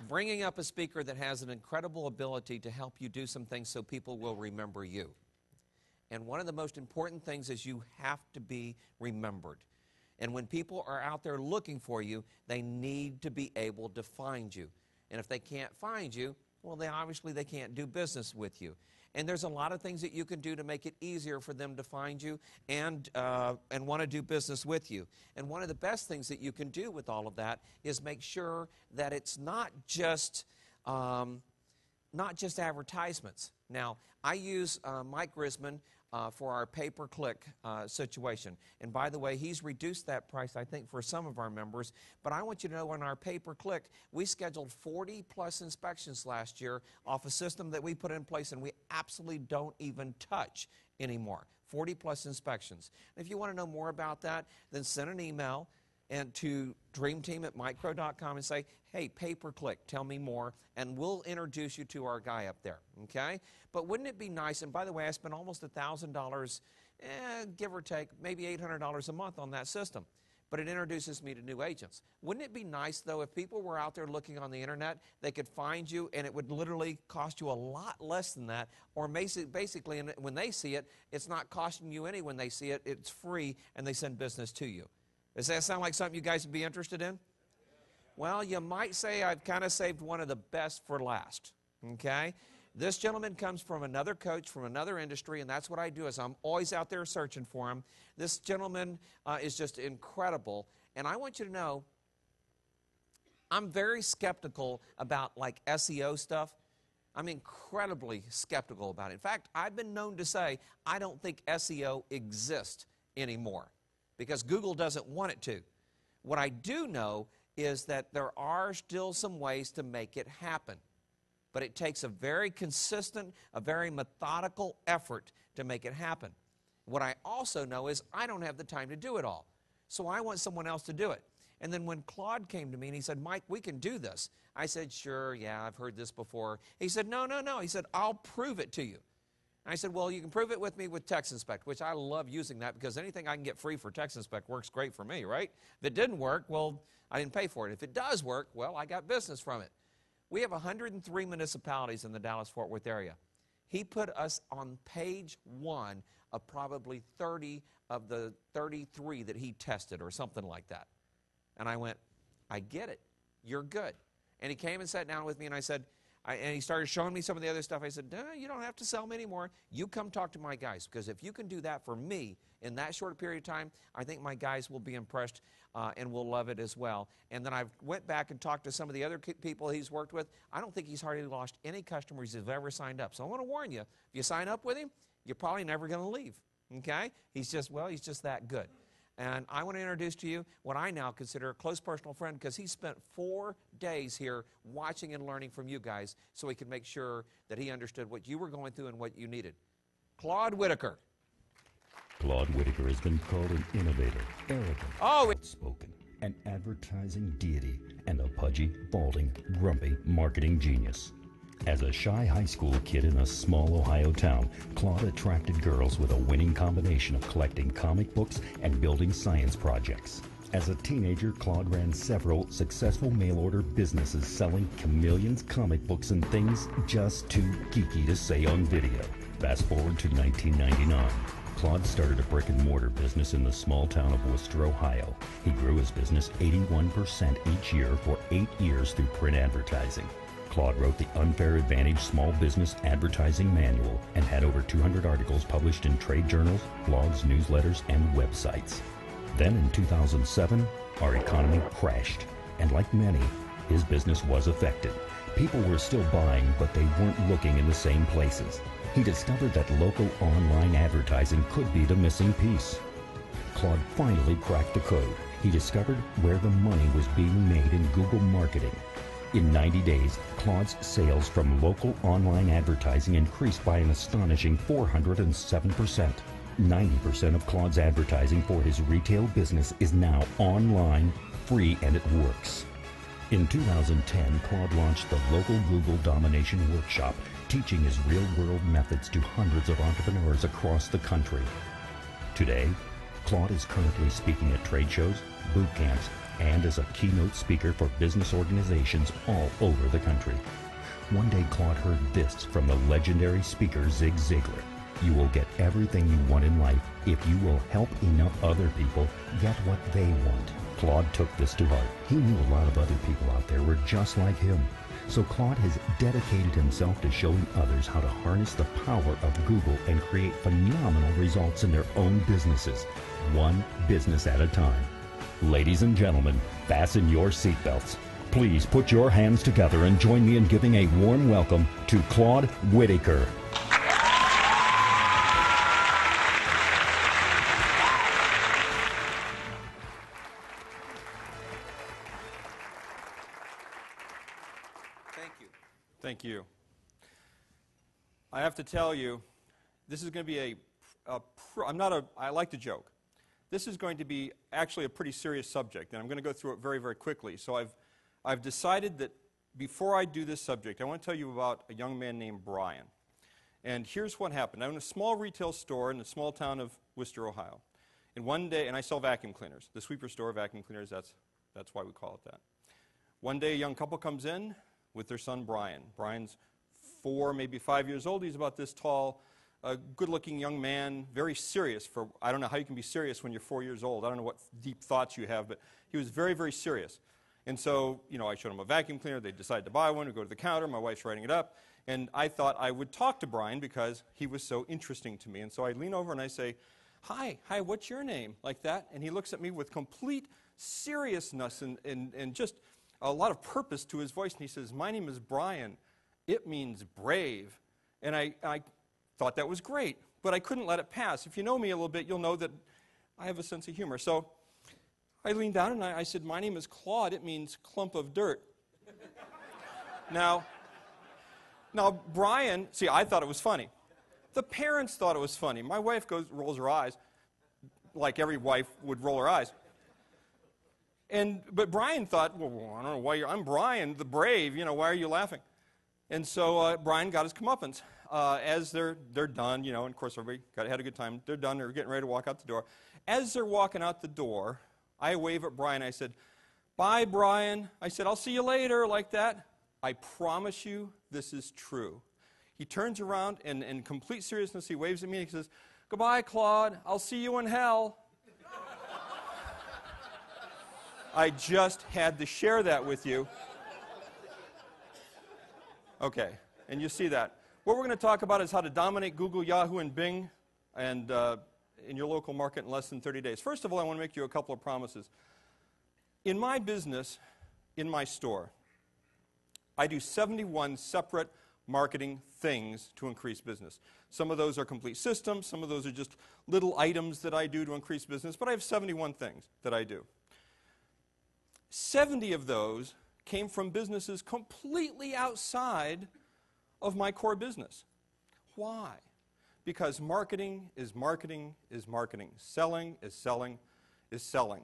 bringing up a speaker that has an incredible ability to help you do some things so people will remember you. And one of the most important things is you have to be remembered. And when people are out there looking for you, they need to be able to find you. And if they can't find you, well, obviously they can't do business with you. And there's a lot of things that you can do to make it easier for them to find you and want to do business with you. And one of the best things that you can do with all of that is make sure that it's not just advertisements. Now, I use Mike Grisman for our pay-per-click situation. And by the way, he's reduced that price, I think, for some of our members. But I want you to know on our pay-per-click, we scheduled 40-plus inspections last year off a system that we put in place and we absolutely don't even touch anymore. 40-plus inspections. And if you want to know more about that, then send an email and to dreamteam@micro.com and say, hey, pay-per-click, tell me more, and we'll introduce you to our guy up there, okay? But wouldn't it be nice, and by the way, I spent almost $1,000, give or take, maybe $800 a month on that system, but it introduces me to new agents. Wouldn't it be nice, though, if people were out there looking on the internet, they could find you, and it would literally cost you a lot less than that, or basically when they see it, it's not costing you any when they see it, it's free, and they send business to you. Does that sound like something you guys would be interested in? Well, you might say I've kind of saved one of the best for last, okay? This gentleman comes from another coach from another industry, and that's what I do is I'm always out there searching for him. This gentleman is just incredible, and I want you to know I'm very skeptical about like SEO stuff. I'm incredibly skeptical about it. In fact, I've been known to say I don't think SEO exists anymore because Google doesn't want it to. What I do know is that there are still some ways to make it happen. But it takes a very consistent, a very methodical effort to make it happen. What I also know is I don't have the time to do it all. So I want someone else to do it. And then when Claude came to me and he said, Mike, we can do this. I said, sure, yeah, I've heard this before. He said, no. He said, I'll prove it to you. I said, well, you can prove it with me with Text Inspect, which I love using that because anything I can get free for Text Inspect works great for me, right? If it didn't work, well, I didn't pay for it. If it does work, well, I got business from it. We have 103 municipalities in the Dallas-Fort Worth area. He put us on page 1 of probably 30 of the 33 that he tested or something like that. And I went, I get it. You're good. And he came and sat down with me and I said, and he started showing me some of the other stuff. I said, no, you don't have to sell me anymore. You come talk to my guys because if you can do that for me in that short period of time, I think my guys will be impressed and will love it as well. And then I went back and talked to some of the other people he's worked with. I don't think he's hardly lost any customers he's ever signed up. So I want to warn you, if you sign up with him, you're probably never going to leave, okay? He's just that good. And I want to introduce to you what I now consider a close personal friend because he spent 4 days here watching and learning from you guys so he could make sure that he understood what you were going through and what you needed. Claude Whitacre. Claude Whitacre has been called an innovator, arrogant, outspoken, an advertising deity, and a pudgy, balding, grumpy marketing genius. As a shy high school kid in a small Ohio town, Claude attracted girls with a winning combination of collecting comic books and building science projects. As a teenager, Claude ran several successful mail-order businesses selling chameleons, comic books, and things just too geeky to say on video. Fast forward to 1999. Claude started a brick-and-mortar business in the small town of Worcester, Ohio. He grew his business 81% each year for 8 years through print advertising. Claude wrote the Unfair Advantage Small Business Advertising Manual and had over 200 articles published in trade journals, blogs, newsletters, and websites. Then in 2007, our economy crashed, and like many, his business was affected. People were still buying, but they weren't looking in the same places. He discovered that local online advertising could be the missing piece. Claude finally cracked the code. He discovered where the money was being made in Google marketing. In 90 days, Claude's sales from local online advertising increased by an astonishing 407%. 90% of Claude's advertising for his retail business is now online, free, and it works. In 2010, Claude launched the local Google Domination Workshop, teaching his real-world methods to hundreds of entrepreneurs across the country. Today, Claude is currently speaking at trade shows, boot camps, and as a keynote speaker for business organizations all over the country. One day Claude heard this from the legendary speaker Zig Ziglar. You will get everything you want in life if you will help enough other people get what they want. Claude took this to heart. He knew a lot of other people out there were just like him. So Claude has dedicated himself to showing others how to harness the power of Google and create phenomenal results in their own businesses, one business at a time. Ladies and gentlemen, fasten your seatbelts. Please put your hands together and join me in giving a warm welcome to Claude Whitacre. Thank you. I have to tell you, this is going to be I like to joke. This is going to be actually a pretty serious subject, and I'm going to go through it very, very quickly. So I've decided that before I do this subject, I want to tell you about a young man named Brian. And here's what happened. I'm in a small retail store in the small town of Worcester, Ohio. And one day, and I sell vacuum cleaners. The sweeper store, vacuum cleaners, that's why we call it that. One day, a young couple comes in with their son, Brian. Brian's 4, maybe 5 years old. He's about this tall, a good-looking young man, very serious. I don't know how you can be serious when you're 4 years old. I don't know what deep thoughts you have, but he was very, very serious. And so, I showed him a vacuum cleaner. They decided to buy one. We go to the counter. My wife's writing it up. And I thought I would talk to Brian because he was so interesting to me. And so I lean over and I say, hi, what's your name? Like that. And he looks at me with complete seriousness and just a lot of purpose to his voice, and he says, my name is Brian. It means brave. And I thought that was great, but I couldn't let it pass. If you know me a little bit, you'll know that I have a sense of humor. So I leaned down and I said, my name is Claude. It means clump of dirt. Now, Brian, see, I thought it was funny. The parents thought it was funny. My wife rolls her eyes, like every wife would roll her eyes. But Brian thought, well, I don't know why I'm Brian, the brave, why are you laughing? And so Brian got his comeuppance. As they're done, and of course everybody had a good time. They're done, they're getting ready to walk out the door. As they're walking out the door, I wave at Brian, I said, bye, Brian. I said, I'll see you later, like that. I promise you this is true. He turns around, and in complete seriousness, he waves at me, and he says, goodbye, Claude. I'll see you in hell. I just had to share that with you. Okay, and you see that. What we're going to talk about is how to dominate Google, Yahoo, and Bing and in your local market in less than 30 days. First of all, I want to make you a couple of promises. In my business, in my store, I do 71 separate marketing things to increase business. Some of those are complete systems. Some of those are just little items that I do to increase business. But I have 71 things that I do. 70 of those came from businesses completely outside of my core business. Why? Because marketing is marketing is marketing. Selling is selling is selling.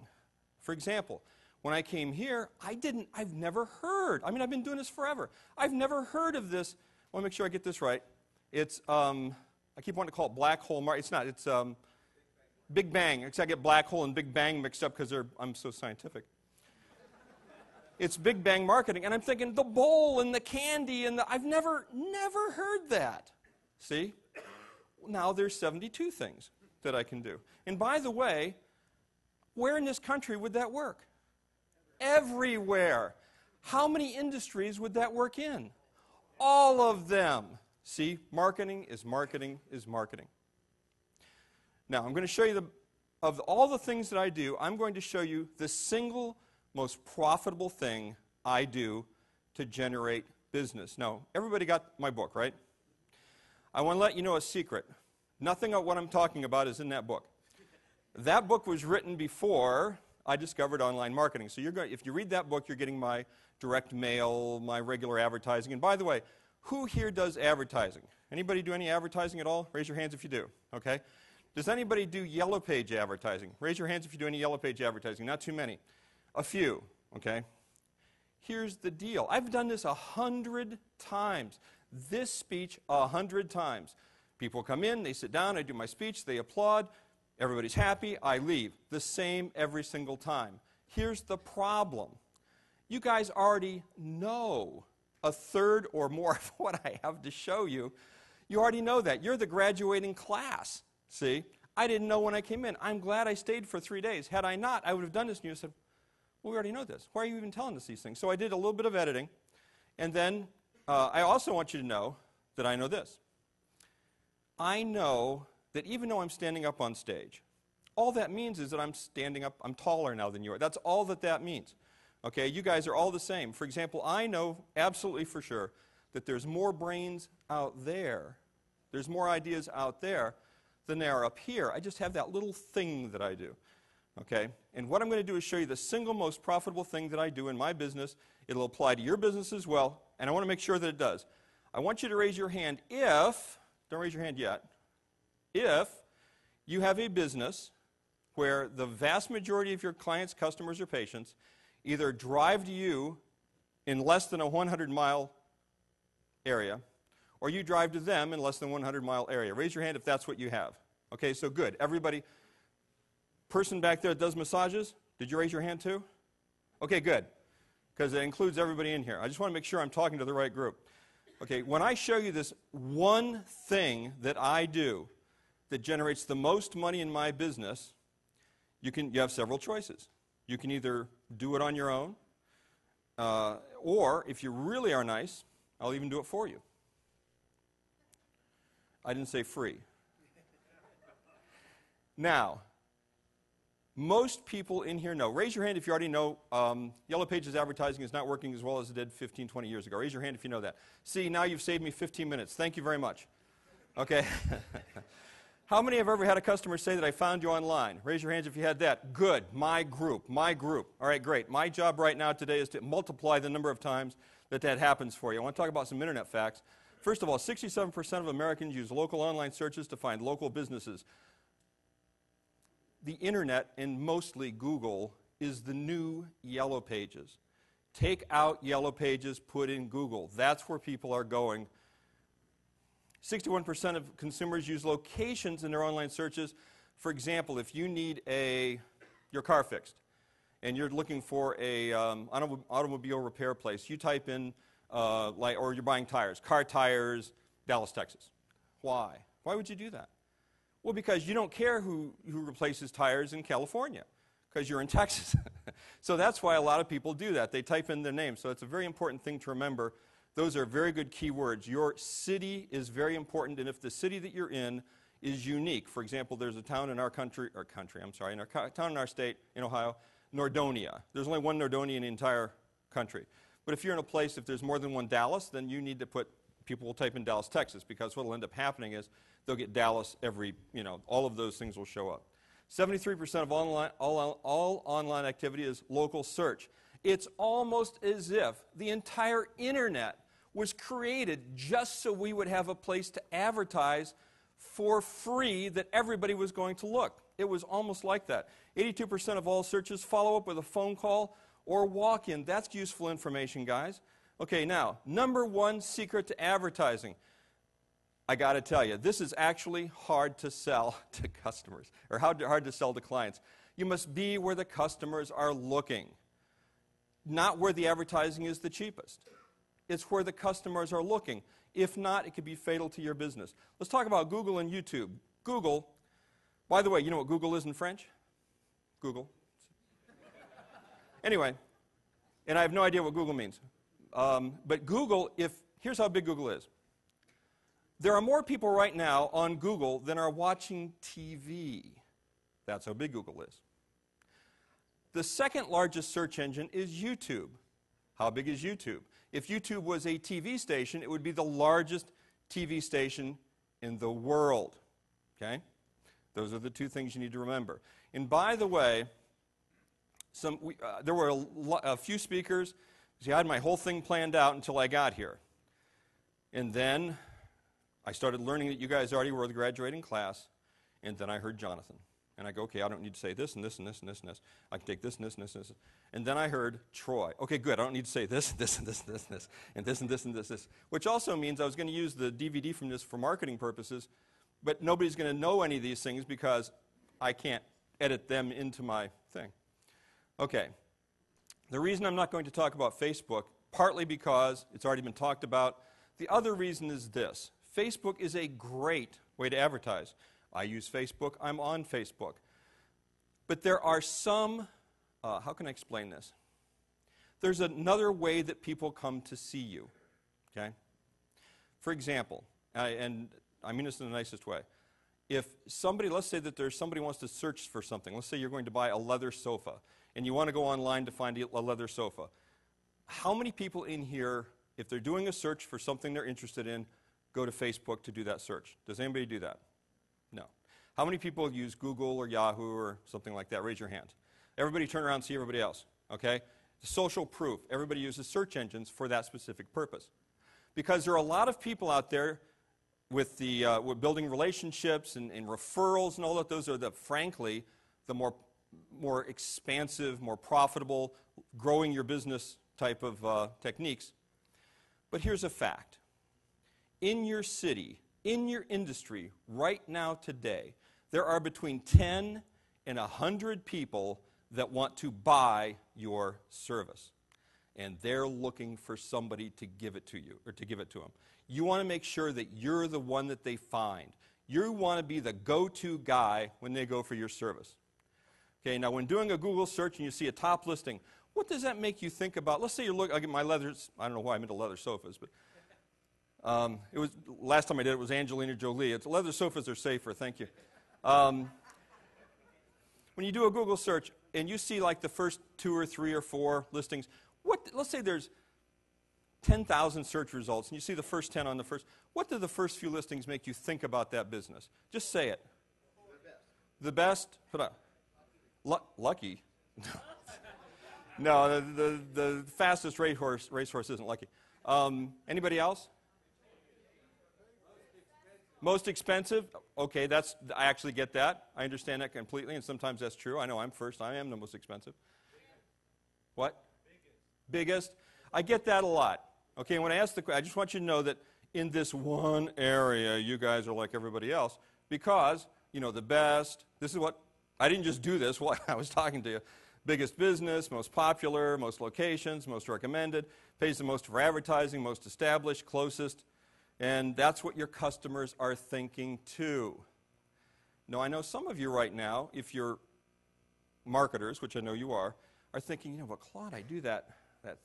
For example, when I came here, I've never heard, I've been doing this forever. I've never heard of this. I want to make sure I get this right. It's, I keep wanting to call it black hole marketing. It's not, it's Big Bang. I get black hole and Big Bang mixed up because I'm so scientific. It's Big Bang marketing, and I'm thinking the bowl and the candy and I've never heard that. See? Now there's 72 things that I can do. And by the way, where in this country would that work? Everywhere. How many industries would that work in? All of them. See, marketing is marketing is marketing. Now, I'm going to show you of all the things that I do, I'm going to show you the single most profitable thing I do to generate business. Now, everybody got my book, right? I want to let you know a secret. Nothing of what I'm talking about is in that book. That book was written before I discovered online marketing. So if you read that book, you're getting my direct mail, my regular advertising. And by the way, who here does advertising? Anybody do any advertising at all? Raise your hands if you do, okay? Does anybody do Yellow Page advertising? Raise your hands if you do any Yellow Page advertising. Not too many. A few, okay? Here's the deal. I've done this 100 times. This speech 100 times. People come in, they sit down, I do my speech, they applaud, everybody's happy, I leave. The same every single time. Here's the problem. You guys already know a third or more of what I have to show you. You already know that. You're the graduating class. See? I didn't know when I came in. I'm glad I stayed for 3 days. Had I not, I would have done this, and you would have said, well, we already know this. Why are you even telling us these things? So I did a little bit of editing. And then I also want you to know that I know this. I know that even though I'm standing up on stage, all that means is that I'm standing up, I'm taller now than you are. That's all that that means. Okay, you guys are all the same. For example, I know absolutely for sure that there's more brains out there, there's more ideas out there than there are up here. I just have that little thing that I do. Okay, and what I'm going to do is show you the single most profitable thing that I do in my business. It'll apply to your business as well, and I want to make sure that it does. I want you to raise your hand if, don't raise your hand yet, if you have a business where the vast majority of your clients, customers, or patients either drive to you in less than a 100-mile area, or you drive to them in less than a 100-mile area. Raise your hand if that's what you have. Okay, so good. Everybody, person back there that does massages, did you raise your hand too? Okay, good, because it includes everybody in here. I just want to make sure I'm talking to the right group. Okay, when I show you this one thing that I do that generates the most money in my business, you have several choices. You can either do it on your own, or if you really are nice, I'll even do it for you. I didn't say free. Now, most people in here know. Raise your hand if you already know Yellow Pages advertising is not working as well as it did 15, 20 years ago. Raise your hand if you know that. See, now you've saved me 15 minutes. Thank you very much. Okay. How many have ever had a customer say that I found you online? Raise your hands if you had that. Good. My group. My group. All right, great. My job right now today is to multiply the number of times that happens for you. I want to talk about some internet facts. First of all, 67% of Americans use local online searches to find local businesses. The internet, and mostly Google, is the new Yellow Pages. Take out Yellow Pages, put in Google. That's where people are going. 61% of consumers use locations in their online searches. For example, if you need your car fixed and you're looking for a automobile repair place, you type in, or you're buying tires, car tires, Dallas, Texas. Why? Why would you do that? Well, because you don't care who replaces tires in California, because you're in Texas. So that's why a lot of people do that. They type in their name. So it's a very important thing to remember. Those are very good keywords. Your city is very important, and if the city that you're in is unique, for example, there's a town in our town in our state, in Ohio, Nordonia. There's only one Nordonia in the entire country. But if you're in a place, if there's more than one Dallas, then you need to people will type in Dallas, Texas, because what will end up happening is they'll get Dallas all of those things will show up. 73% of all online activity is local search. It's almost as if the entire internet was created just so we would have a place to advertise for free that everybody was going to look. It was almost like that. 82% of all searches follow up with a phone call or walk-in. That's useful information, guys. Okay, now, number one secret to advertising. I got to tell you, this is actually hard to sell to customers, or hard to sell to clients. You must be where the customers are looking, not where the advertising is the cheapest. It's where the customers are looking. If not, it could be fatal to your business. Let's talk about Google and YouTube. Google, by the way, you know what Google is in French? Google. Anyway, and I have no idea what Google means. But Google, here's how big Google is. There are more people right now on Google than are watching TV. That's how big Google is. The second largest search engine is YouTube. How big is YouTube? If YouTube was a TV station, it would be the largest TV station in the world. Okay? Those are the two things you need to remember. And by the way, there were a few speakers. See, I had my whole thing planned out until I got here. And then I started learning that you guys already were the graduating class, and then I heard Jonathan. And I go, okay, I don't need to say this and this and this and this and this. I can take this and this and this and this. And then I heard Troy. Okay, good, I don't need to say this, this and this and this and this, and this and this and this. Which also means I was going to use the DVD from this for marketing purposes, but nobody's going to know any of these things because I can't edit them into my thing. Okay. The reason I'm not going to talk about Facebook, partly because it's already been talked about. The other reason is this. Facebook is a great way to advertise. I use Facebook. I'm on Facebook. But there are some, how can I explain this? There's another way that people come to see you, okay? For example, and I mean this in the nicest way. If somebody, let's say that there's somebody wants to search for something. Let's say you're going to buy a leather sofa, and you want to go online to find a leather sofa. How many people in here, if they're doing a search for something they're interested in, go to Facebook to do that search? Does anybody do that? No. How many people use Google or Yahoo or something like that? Raise your hand. Everybody turn around and see everybody else, okay? Social proof. Everybody uses search engines for that specific purpose. Because there are a lot of people out there with building relationships and referrals and all that. Those are, frankly, the more expansive, more profitable, growing your business type of techniques. But here's a fact. In your city, in your industry, right now today, there are between 10 and 100 people that want to buy your service. And they're looking for somebody to give it to you, or to give it to them. You want to make sure that you're the one that they find. You want to be the go-to guy when they go for your service. Okay, now when doing a Google search and you see a top listing, what does that make you think about? Let's say you're looking, I get my leathers, I don't know why I'm into leather sofas, but it was, last time I did it was Angelina Jolie. Leather sofas are safer, thank you. When you do a Google search and you see like the first 2 or 3 or 4 listings, let's say there's 10,000 search results and you see the first 10 on the first, what do the first few listings make you think about that business? Just say it. The best? Hold on. Lucky? No, the fastest racehorse isn't Lucky. Anybody else? Most expensive? Okay, I actually get that. I understand that completely, and sometimes that's true. I know I'm first. I am the most expensive. What? Biggest. I get that a lot. Okay, when I ask the question, I just want you to know that in this one area, you guys are like everybody else because, you know, the best. This is what, I didn't just do this while I was talking to you. Biggest business, most popular, most locations, most recommended, pays the most for advertising, most established, closest. And that's what your customers are thinking too. Now, I know some of you right now, if you're marketers, which I know you are thinking, you know, but Claude, I do that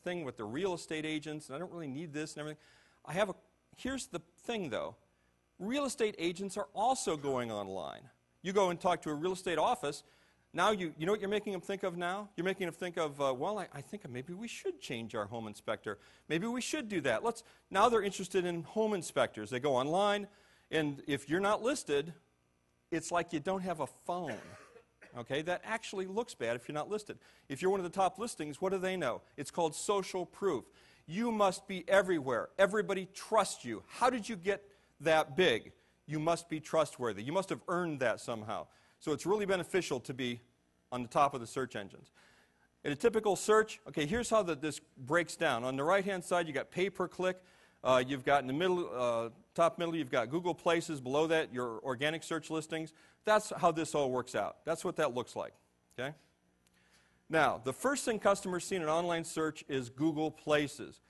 thing with the real estate agents, and I don't really need this and everything. Here's the thing, though. Real estate agents are also going online. You go and talk to a real estate office. Now, you know what you're making them think of now? You're making them think of, I think maybe we should change our home inspector. Maybe we should do that. Now they're interested in home inspectors. They go online, and if you're not listed, it's like you don't have a phone. Okay, that actually looks bad if you're not listed. If you're one of the top listings, what do they know? It's called social proof. You must be everywhere. Everybody trusts you. How did you get that big? You must be trustworthy. You must have earned that somehow. So it's really beneficial to be on the top of the search engines. In a typical search, okay, here's how this breaks down. On the right-hand side, you got pay per click. You've got in the middle, top middle, you've got Google Places. Below that, your organic search listings. That's how this all works out. That's what that looks like, okay? Now, the first thing customers see in an online search is Google Places.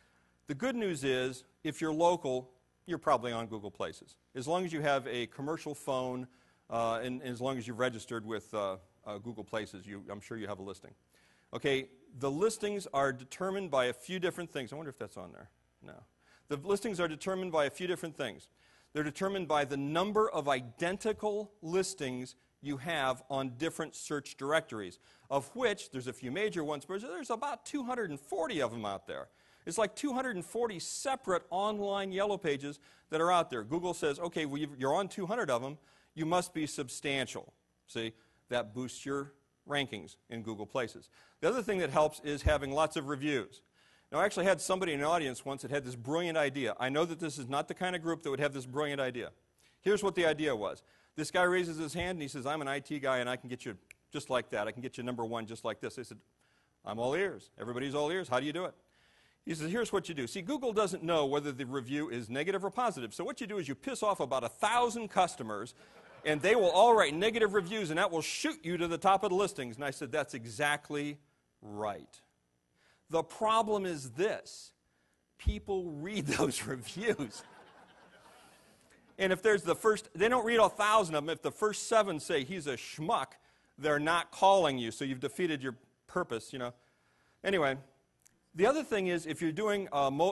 The good news is, if you're local, you're probably on Google Places. As long as you have a commercial phone, and as long as you've registered with Google Places, I'm sure you have a listing. Okay, the listings are determined by a few different things. I wonder if that's on there. No. The listings are determined by a few different things. They're determined by the number of identical listings you have on different search directories, of which there's a few major ones, but there's about 240 of them out there. It's like 240 separate online yellow pages that are out there. Google says, okay, well, you're on 200 of them. You must be substantial. See, that boosts your rankings in Google Places. The other thing that helps is having lots of reviews. Now, I actually had somebody in the audience once that had this brilliant idea. I know that this is not the kind of group that would have this brilliant idea. Here's what the idea was. This guy raises his hand and he says, I'm an IT guy and I can get you just like that. I can get you number 1 just like this. I said, I'm all ears. Everybody's all ears. How do you do it? He says, here's what you do. See, Google doesn't know whether the review is negative or positive. So what you do is you piss off about 1,000 customers and they will all write negative reviews, and that will shoot you to the top of the listings. And I said, that's exactly right. The problem is this. People read those reviews. And if there's the first, they don't read 1,000 of them. If the first 7 say he's a schmuck, they're not calling you, so you've defeated your purpose, you know. Anyway, the other thing is if you're doing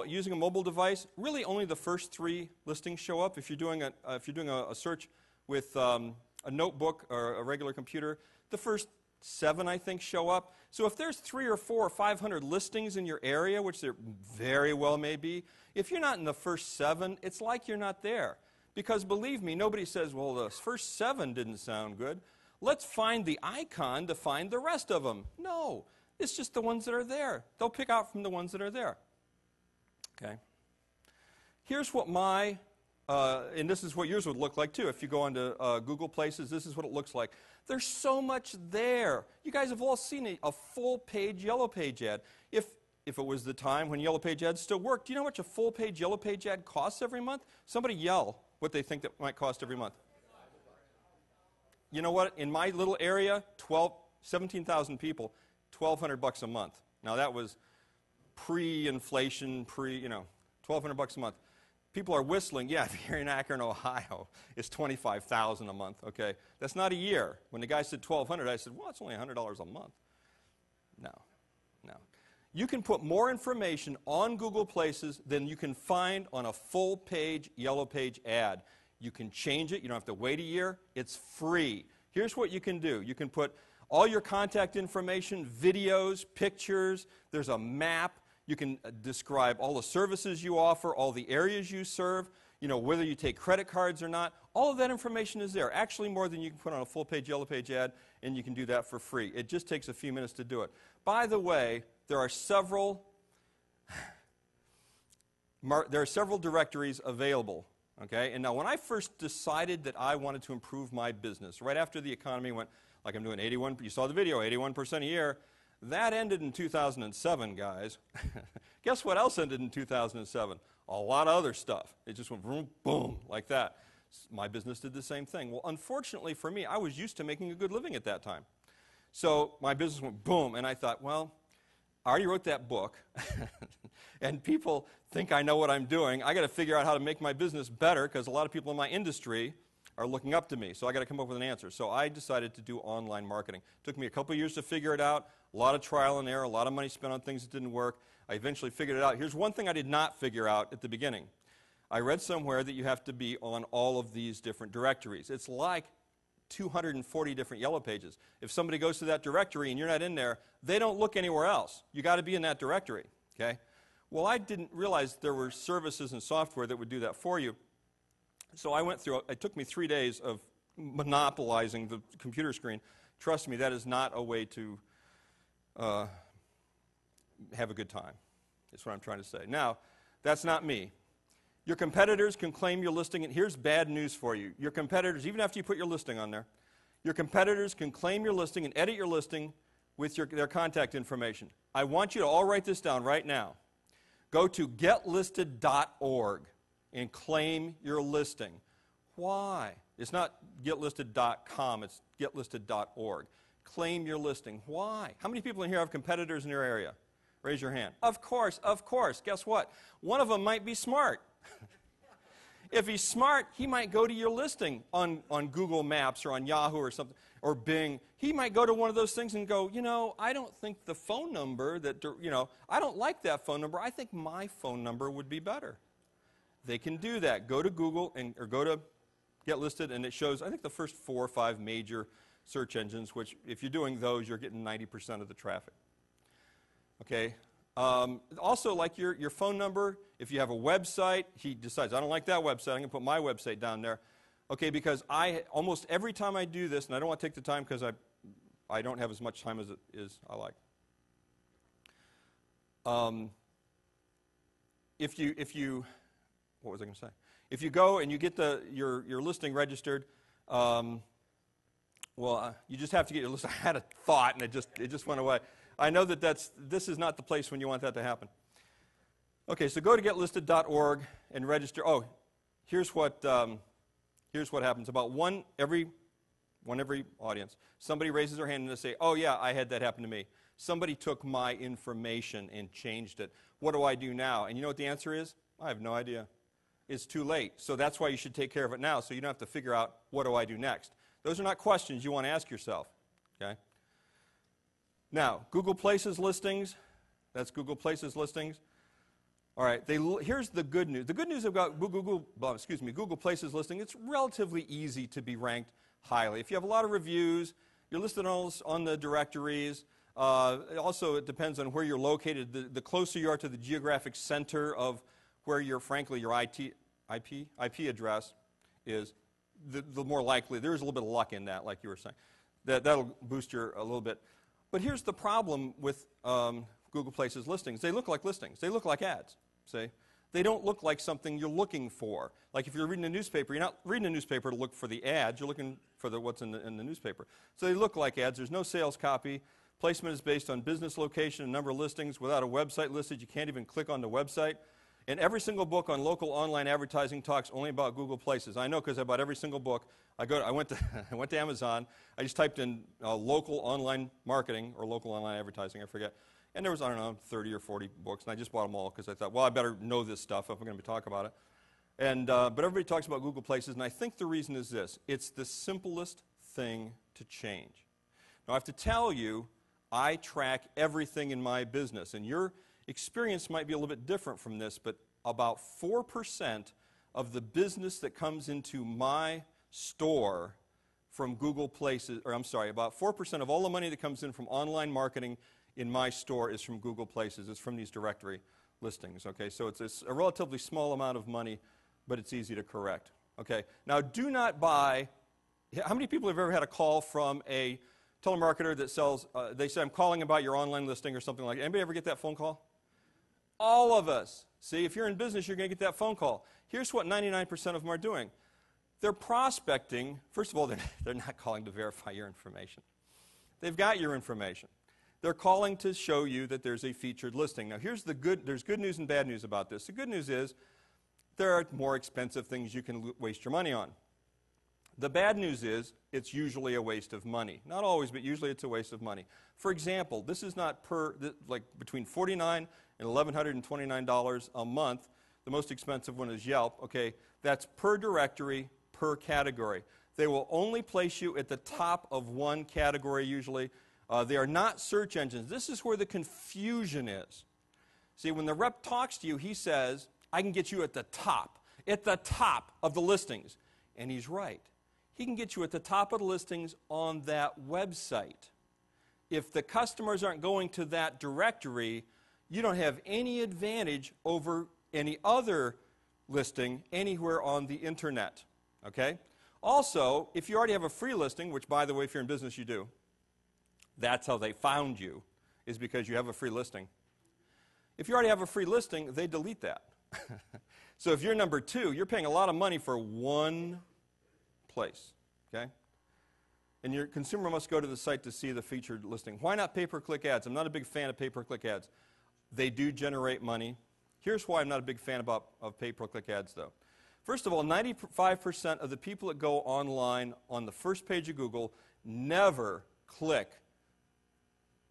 using a mobile device, really only the first 3 listings show up. If you're doing a search with a notebook or a regular computer, the first 7, I think, show up. So if there's 3 or 4 or 500 listings in your area, which there very well may be, if you're not in the first 7, it's like you're not there. Because believe me, nobody says, well, the first 7 didn't sound good. Let's find the icon to find the rest of them. No, it's just the ones that are there. They'll pick out from the ones that are there. Okay. Here's what my, and this is what yours would look like too. If you go onto Google Places, this is what it looks like. There's so much there. You guys have all seen a full-page Yellow Page ad. If it was the time when Yellow Page ads still worked, do you know how much a full-page Yellow Page ad costs every month? Somebody yell what they think that might cost every month. You know what? In my little area, 17,000 people, $1,200 a month. Now that was pre-inflation, $1,200 a month. People are whistling. Yeah, if you're in Akron, Ohio, it's $25,000 a month. Okay, that's not a year. When the guy said $1,200, I said, well, it's only $100 a month. No. You can put more information on Google Places than you can find on a full-page Yellow Page ad. You can change it. You don't have to wait a year. It's free. Here's what you can do. You can put all your contact information, videos, pictures. There's a map. You can describe all the services you offer, all the areas you serve, whether you take credit cards or not. All of that information is there. Actually, more than you can put on a full-page Yellow Page ad, and you can do that for free. It just takes a few minutes to do it. By the way, there are several directories available. Okay? And now when I first decided that I wanted to improve my business, right after the economy went, like I'm doing 81, you saw the video, 81% a year, that ended in 2007, guys. Guess what else ended in 2007? A lot of other stuff. It just went boom, boom, like that. My business did the same thing. Well, unfortunately for me, I was used to making a good living at that time. So my business went boom, and I thought, well, I already wrote that book, and people think I know what I'm doing. I got to figure out how to make my business better because a lot of people in my industry are looking up to me. So I got to come up with an answer. So I decided to do online marketing. It took me a couple years to figure it out. A lot of trial and error, a lot of money spent on things that didn't work. I eventually figured it out. Here's one thing I did not figure out at the beginning. I read somewhere that you have to be on all of these different directories. It's like 240 different Yellow Pages. If somebody goes to that directory and you're not in there, they don't look anywhere else. You got to be in that directory. Okay? Well, I didn't realize there were services and software that would do that for you. So I went through, it took me 3 days of monopolizing the computer screen. Trust me, that is not a way to have a good time. That's what I'm trying to say. Now, that's not me. Your competitors can claim your listing, and here's bad news for you. Your competitors, even after you put your listing on there, your competitors can claim your listing and edit your listing with their contact information. I want you to all write this down right now. Go to getlisted.org and claim your listing. Why? It's not getlisted.com, it's getlisted.org. Claim your listing. Why? How many people in here have competitors in your area? Raise your hand. Of course, of course. Guess what? One of them might be smart. If he's smart, he might go to your listing on Google Maps or on Yahoo or something, or Bing. He might go to one of those things and go, I don't think the phone number that, I don't like that phone number. I think my phone number would be better. They can do that. Go to Google or go to Get Listed, and it shows, I think, the first 4 or 5 major search engines, which if you're doing those, you're getting 90% of the traffic. Okay? Also, like your phone number, if you have a website, he decides, I don't like that website, I'm going to put my website down there. Okay, because almost every time I do this, and I don't want to take the time because I don't have as much time as it is I like. If you, what was I going to say? If you go and you get your listing registered, you just have to get your listing. I had a thought and it just went away. I know that this is not the place when you want that to happen. Okay, so go to getlisted.org and register. Oh, here's what happens. About every audience, somebody raises their hand and they say, oh yeah, I had that happen to me. Somebody took my information and changed it. What do I do now? And you know what the answer is? I have no idea. It's too late. So that's why you should take care of it now, so you don't have to figure out, what do I do next? Those are not questions you want to ask yourself. Okay? Now, Google Places listings. That's Google Places listings. All right, here's the good news. The good news about Google Places listing, it's relatively easy to be ranked highly. If you have a lot of reviews, you're listed on the directories. Also, it depends on where you're located. The closer you are to the geographic center of where your IP address is, the more likely. There's a little bit of luck in that, like you were saying. That'll boost your a little bit. But here's the problem with Google Places listings. They look like listings. They look like ads. See? They don't look like something you're looking for. Like if you're reading a newspaper, you're not reading a newspaper to look for the ads. You're looking for what's in the newspaper. So they look like ads. There's no sales copy. Placement is based on business location and number of listings. Without a website listed, you can't even click on the website. And every single book on local online advertising talks only about Google Places. I know because I bought every single book. I went to Amazon. I just typed in local online marketing or local online advertising, I forget. And there was, I don't know, 30 or 40 books, and I just bought them all because I thought, well, I better know this stuff if I'm going to be talking about it. And, but everybody talks about Google Places, and I think the reason is this. It's the simplest thing to change. Now, I have to tell you, I track everything in my business, and your experience might be a little bit different from this, but about 4% of the business that comes into my store from Google Places, or I'm sorry, about 4% of all the money that comes in from online marketing in my store is from Google Places. It's from these directory listings. Okay, so it's a relatively small amount of money, but it's easy to correct. Okay, now do not buy. How many people have ever had a call from a telemarketer that sells? They say, "I'm calling about your online listing" or something like that. Anybody ever get that phone call? All of us. See, if you're in business, you're going to get that phone call. Here's what 99% of them are doing. They're prospecting. First of all, they're not calling to verify your information. They've got your information. They're calling to show you that there's a featured listing. Now, there's good news and bad news about this. The good news is there are more expensive things you can waste your money on. The bad news is it's usually a waste of money. Not always, but usually it's a waste of money. For example, this is not like between $49 and $1,129 a month. The most expensive one is Yelp. Okay, that's per directory, per category. They will only place you at the top of one category usually. They are not search engines. This is where the confusion is. See, when the rep talks to you, he says, I can get you at the top of the listings. And he's right. He can get you at the top of the listings on that website. If the customers aren't going to that directory, you don't have any advantage over any other listing anywhere on the internet. Okay? Also, if you already have a free listing, which, by the way, if you're in business, you do, that's how they found you, is because you have a free listing. If you already have a free listing, they delete that. So if you're number 2, you're paying a lot of money for one place, okay? And your consumer must go to the site to see the featured listing. Why not pay-per-click ads? I'm not a big fan of pay-per-click ads. They do generate money. Here's why I'm not a big fan of pay-per-click ads, though. First of all, 95% of the people that go online on the first page of Google never click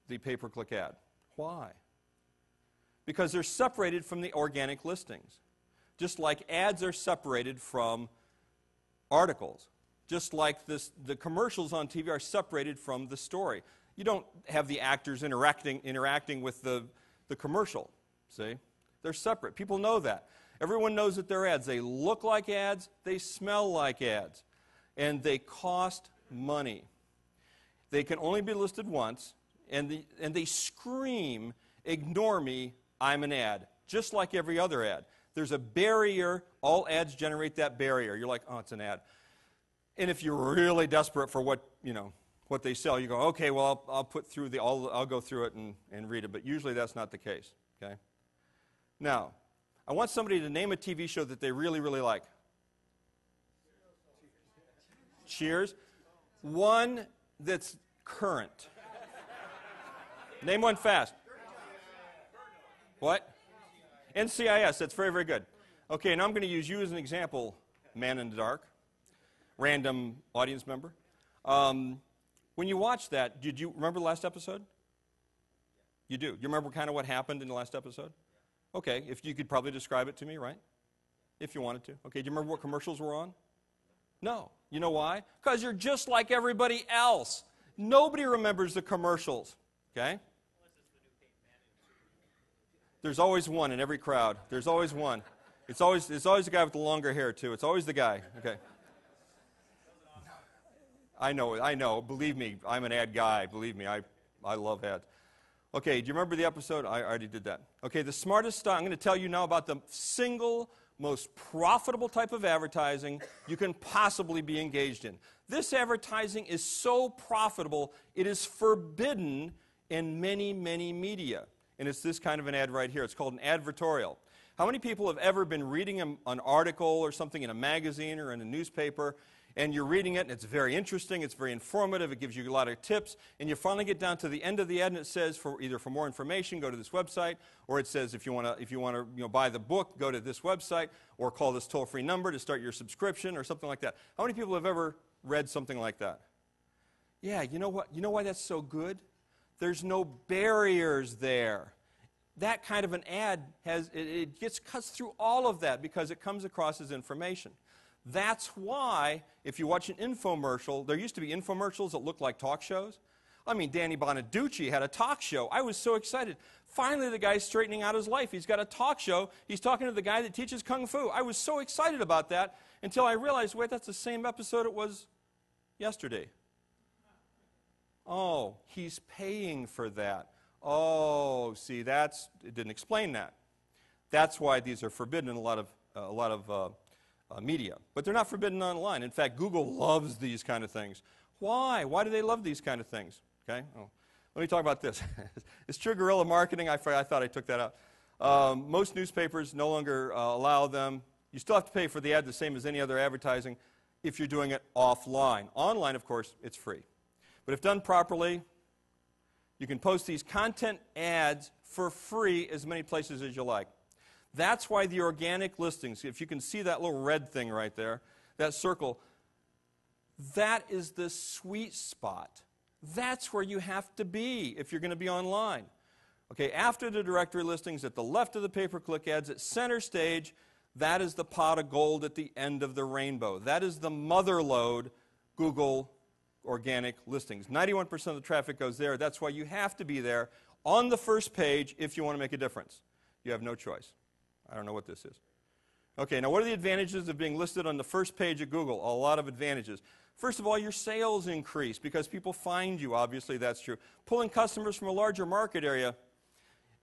the pay-per-click ad. Why? Because they're separated from the organic listings. Just like ads are separated from articles. Just like the commercials on TV are separated from the story. You don't have the actors interacting with the commercial. See? They're separate. People know that. Everyone knows that they're ads. They look like ads. They smell like ads. And they cost money. They can only be listed once. And they scream, ignore me, I'm an ad. Just like every other ad. There's a barrier. All ads generate that barrier. You're like, oh, it's an ad. And if you're really desperate for what they sell, you go, okay, well, I'll put through I'll go through it and read it. But usually that's not the case. Okay. Now, I want somebody to name a TV show that they really, really like. Cheers. One that's current. Name one fast. What? NCIS. That's very, very good. Okay, now I'm going to use you as an example, Man in the Dark, random audience member. When you watched that, did you remember the last episode? You do. You remember kind of what happened in the last episode? Okay, if you could probably describe it to me, right? If you wanted to. Okay, do you remember what commercials were on? No. You know why? Because you're just like everybody else. Nobody remembers the commercials, okay? There's always one in every crowd. There's always one. It's always the guy with the longer hair, too. It's always the guy, okay? I know. Believe me, I'm an ad guy. Believe me, I love ads. Okay, do you remember the episode? I already did that. Okay, the smartest stuff. I'm going to tell you now about the single most profitable type of advertising you can possibly be engaged in. This advertising is so profitable, it is forbidden in many, many media. And it's this kind of an ad right here. It's called an advertorial. How many people have ever been reading an article or something in a magazine or in a newspaper, and you're reading it, and it's very interesting, it's very informative, it gives you a lot of tips, and you finally get down to the end of the ad, and it says, either for more information, go to this website, or it says, if you want to buy the book, go to this website, or call this toll-free number to start your subscription, or something like that. How many people have ever read something like that? Yeah, you know what? You know why that's so good? There's no barriers there. That kind of an ad cuts through all of that because it comes across as information. That's why, if you watch an infomercial, there used to be infomercials that looked like talk shows. I mean, Danny Bonaducci had a talk show. I was so excited. Finally, the guy's straightening out his life. He's got a talk show. He's talking to the guy that teaches Kung Fu. I was so excited about that until I realized, wait, that's the same episode it was yesterday. Oh, he's paying for that. Oh, see, it didn't explain that. That's why these are forbidden in a lot of media. But they're not forbidden online. In fact, Google loves these kind of things. Why? Why do they love these kind of things? Okay. Oh. Let me talk about this. It's true guerrilla marketing. I thought I took that out. Most newspapers no longer allow them. You still have to pay for the ad the same as any other advertising if you're doing it offline. Online, of course, it's free. But if done properly, you can post these content ads for free as many places as you like. That's why the organic listings, if you can see that little red thing right there, that circle, that is the sweet spot. That's where you have to be if you're going to be online. Okay, after the directory listings, at the left of the pay-per-click ads, at center stage, that is the pot of gold at the end of the rainbow. That is the mother lode Google organic listings. 91% of the traffic goes there. That's why you have to be there on the first page if you want to make a difference. You have no choice. I don't know what this is. Okay, now what are the advantages of being listed on the first page of Google? A lot of advantages. First of all, your sales increase because people find you. Obviously, that's true. Pulling customers from a larger market area.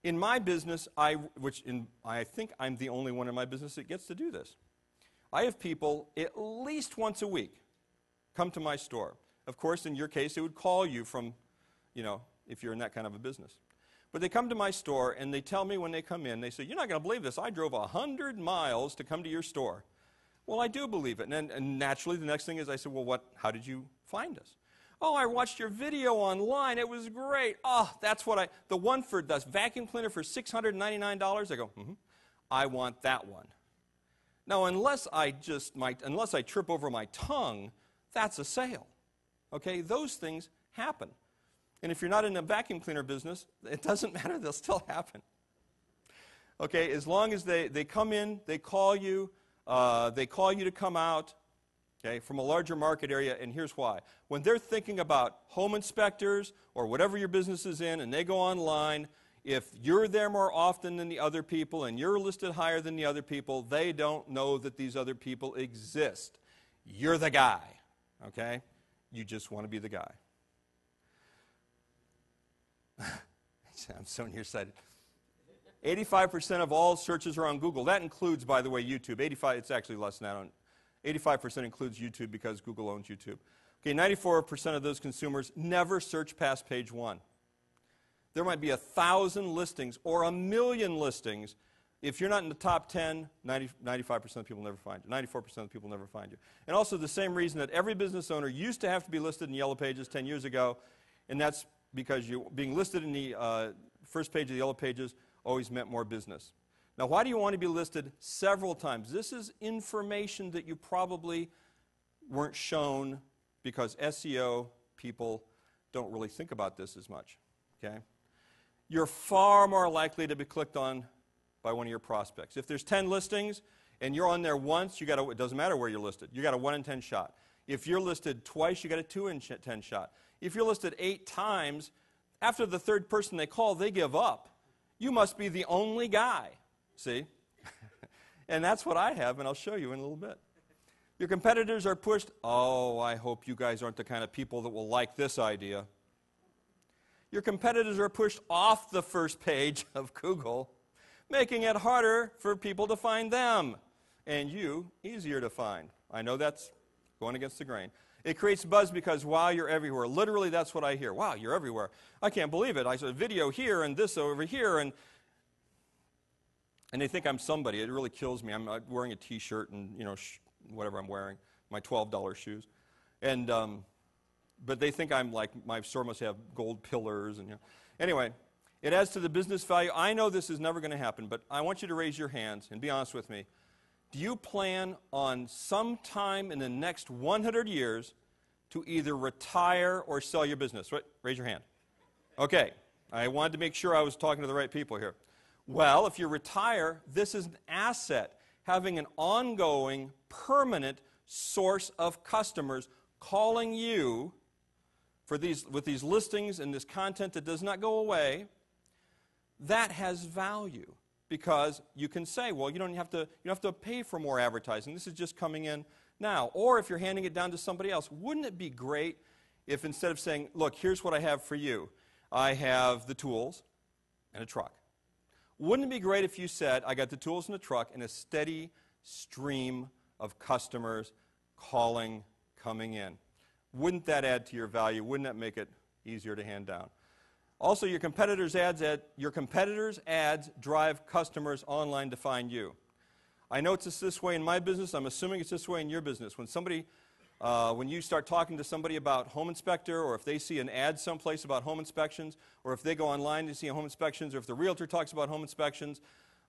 In my business, I think I'm the only one in my business that gets to do this. I have people at least once a week come to my store. Of course, in your case, they would call you from, if you're in that kind of a business. But they come to my store, and they tell me when they come in, they say, you're not going to believe this. I drove 100 miles to come to your store. Well, I do believe it. And naturally, the next thing is I said, well, how did you find us? Oh, I watched your video online. It was great. Oh, that's what the one for the vacuum cleaner for $699. I go, I want that one. Now, unless I trip over my tongue, that's a sale. Okay, those things happen. And if you're not in the vacuum cleaner business, it doesn't matter, they'll still happen. Okay, as long as they come in, they call you to come out, okay, from a larger market area, and here's why. When they're thinking about home inspectors or whatever your business is in, and they go online, if you're there more often than the other people and you're listed higher than the other people, they don't know that these other people exist. You're the guy, okay? You just want to be the guy. I'm so nearsighted. 85% of all searches are on Google. That includes, by the way, YouTube. It's actually less than that. 85% includes YouTube because Google owns YouTube. Okay, 94% of those consumers never search past page 1. There might be 1,000 listings or 1,000,000 listings. If you're not in the top 10, 95% of people never find you. 94% of people never find you. And also the same reason that every business owner used to have to be listed in Yellow Pages 10 years ago, and that's because being listed in the first page of the Yellow Pages always meant more business. Now, why do you want to be listed several times? This is information that you probably weren't shown because SEO people don't really think about this as much. Okay? you're far more likely to be clicked on by one of your prospects. If there's 10 listings and you're on there once, it doesn't matter where you're listed. You got a 1 in 10 shot. If you're listed twice, you got a 2 in 10 shot. If you're listed 8 times, after the third person they call, they give up. You must be the only guy. See? And that's what I have, and I'll show you in a little bit. Your competitors are pushed. Oh, I hope you guys aren't the kind of people that will like this idea. Your competitors are pushed off the first page of Google, making it harder for people to find them, and you easier to find. I know that's going against the grain. It creates buzz because, wow, you're everywhere. Literally, that's what I hear. Wow, you're everywhere. I can't believe it. I saw a video here and this over here, and they think I'm somebody. It really kills me. I'm wearing a T-shirt and, whatever I'm wearing, my $12 shoes. And but they think I'm like, my store must have gold pillars. And Anyway, it adds to the business value. I know this is never going to happen, but I want you to raise your hands and be honest with me. Do you plan on sometime in the next 100 years to either retire or sell your business? Right? Raise your hand. Okay. I wanted to make sure I was talking to the right people here. Well, if you retire, this is an asset. Having an ongoing, permanent source of customers calling you with these listings and this content that does not go away, that has value. Because you can say, well, you don't have to pay for more advertising. This is just coming in now. Or if you're handing it down to somebody else, wouldn't it be great if instead of saying, look, here's what I have for you. I have the tools and a truck. Wouldn't it be great if you said, I got the tools and a truck and a steady stream of customers calling, coming in? Wouldn't that add to your value? Wouldn't that make it easier to hand down? Also, your competitors' ads drive customers online to find you. I know it's this way in my business. I'm assuming it's this way in your business. When you start talking to somebody about home inspector, or if they see an ad someplace about home inspections, or if they go online to see home inspections, or if the realtor talks about home inspections,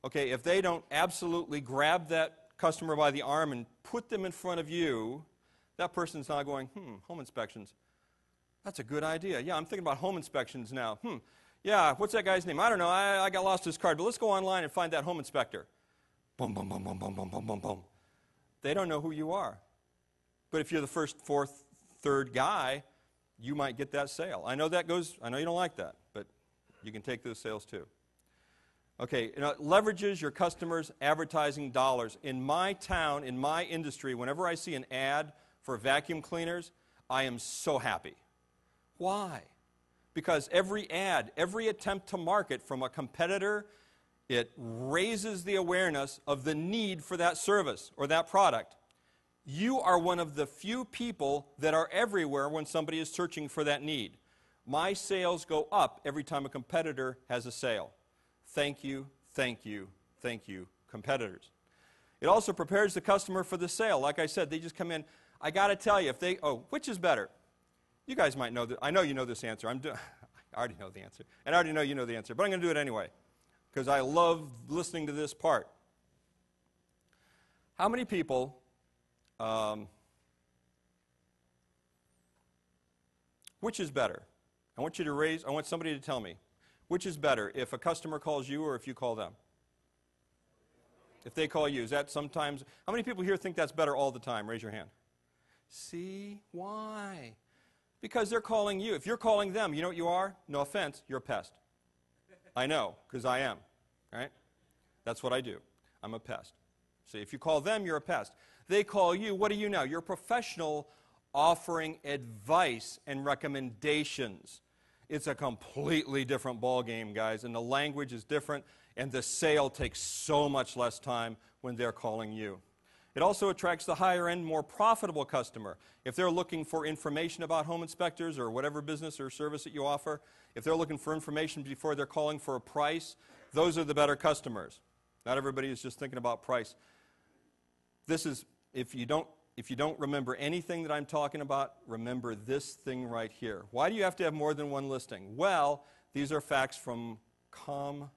okay, if they don't absolutely grab that customer by the arm and put them in front of you, that person's not going, home inspections. That's a good idea. Yeah, I'm thinking about home inspections now. Yeah, what's that guy's name? I don't know. I got lost his card, but let's go online and find that home inspector. Boom, boom, boom, boom, boom, boom, boom, boom, boom. They don't know who you are. But if you're the first, fourth, third guy, you might get that sale. I know you don't like that, but you can take those sales too. Okay, it leverages your customers' advertising dollars. In my town, in my industry, whenever I see an ad for vacuum cleaners, I am so happy. Why? Because every ad, every attempt to market from a competitor, it raises the awareness of the need for that service or that product. You are one of the few people that are everywhere when somebody is searching for that need. My sales go up every time a competitor has a sale. Thank you, thank you, thank you, competitors. It also prepares the customer for the sale. Like I said, they just come in. I got to tell you, which is better? You guys might know that. I know you know this answer. I already know the answer. And I already know you know the answer. But I'm going to do it anyway because I love listening to this part. How many people, which is better? I want somebody to tell me. Which is better, if a customer calls you or if you call them? If they call you, is that sometimes? How many people here think that's better all the time? Raise your hand. See? Why? Because they're calling you. If you're calling them, you know what you are? No offense, you're a pest. I know, because I am. Right? That's what I do. I'm a pest. See, if you call them, you're a pest. They call you, what are you now? You're a professional offering advice and recommendations. It's a completely different ballgame, guys, and the language is different, and the sale takes so much less time when they're calling you. It also attracts the higher-end, more profitable customer. If they're looking for information about home inspectors or whatever business or service that you offer, if they're looking for information before they're calling for a price, those are the better customers. Not everybody is just thinking about price. This is, if you don't remember anything that I'm talking about, remember this thing right here. Why do you have to have more than one listing? Well, these are facts from ComScore.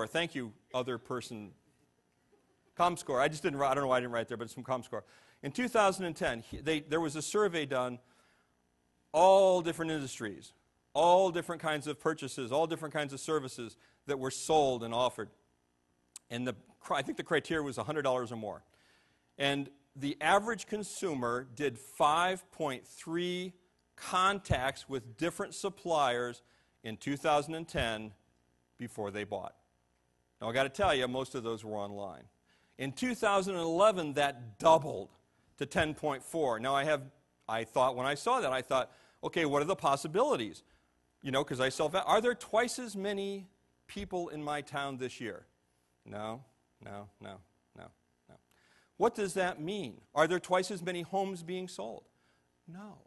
Thank you, other person. ComScore. I don't know why I didn't write there, but it's from ComScore. In 2010, there was a survey done all different industries, all different kinds of purchases, all different kinds of services that were sold and offered. And I think the criteria was $100 or more. And the average consumer did 5.3 contacts with different suppliers in 2010 before they bought. Now, I got to tell you, most of those were online. In 2011, that doubled to 10.4. Now, I thought, when I saw that, I thought, okay, what are the possibilities? You know, because are there twice as many people in my town this year? No. What does that mean? Are there twice as many homes being sold? No.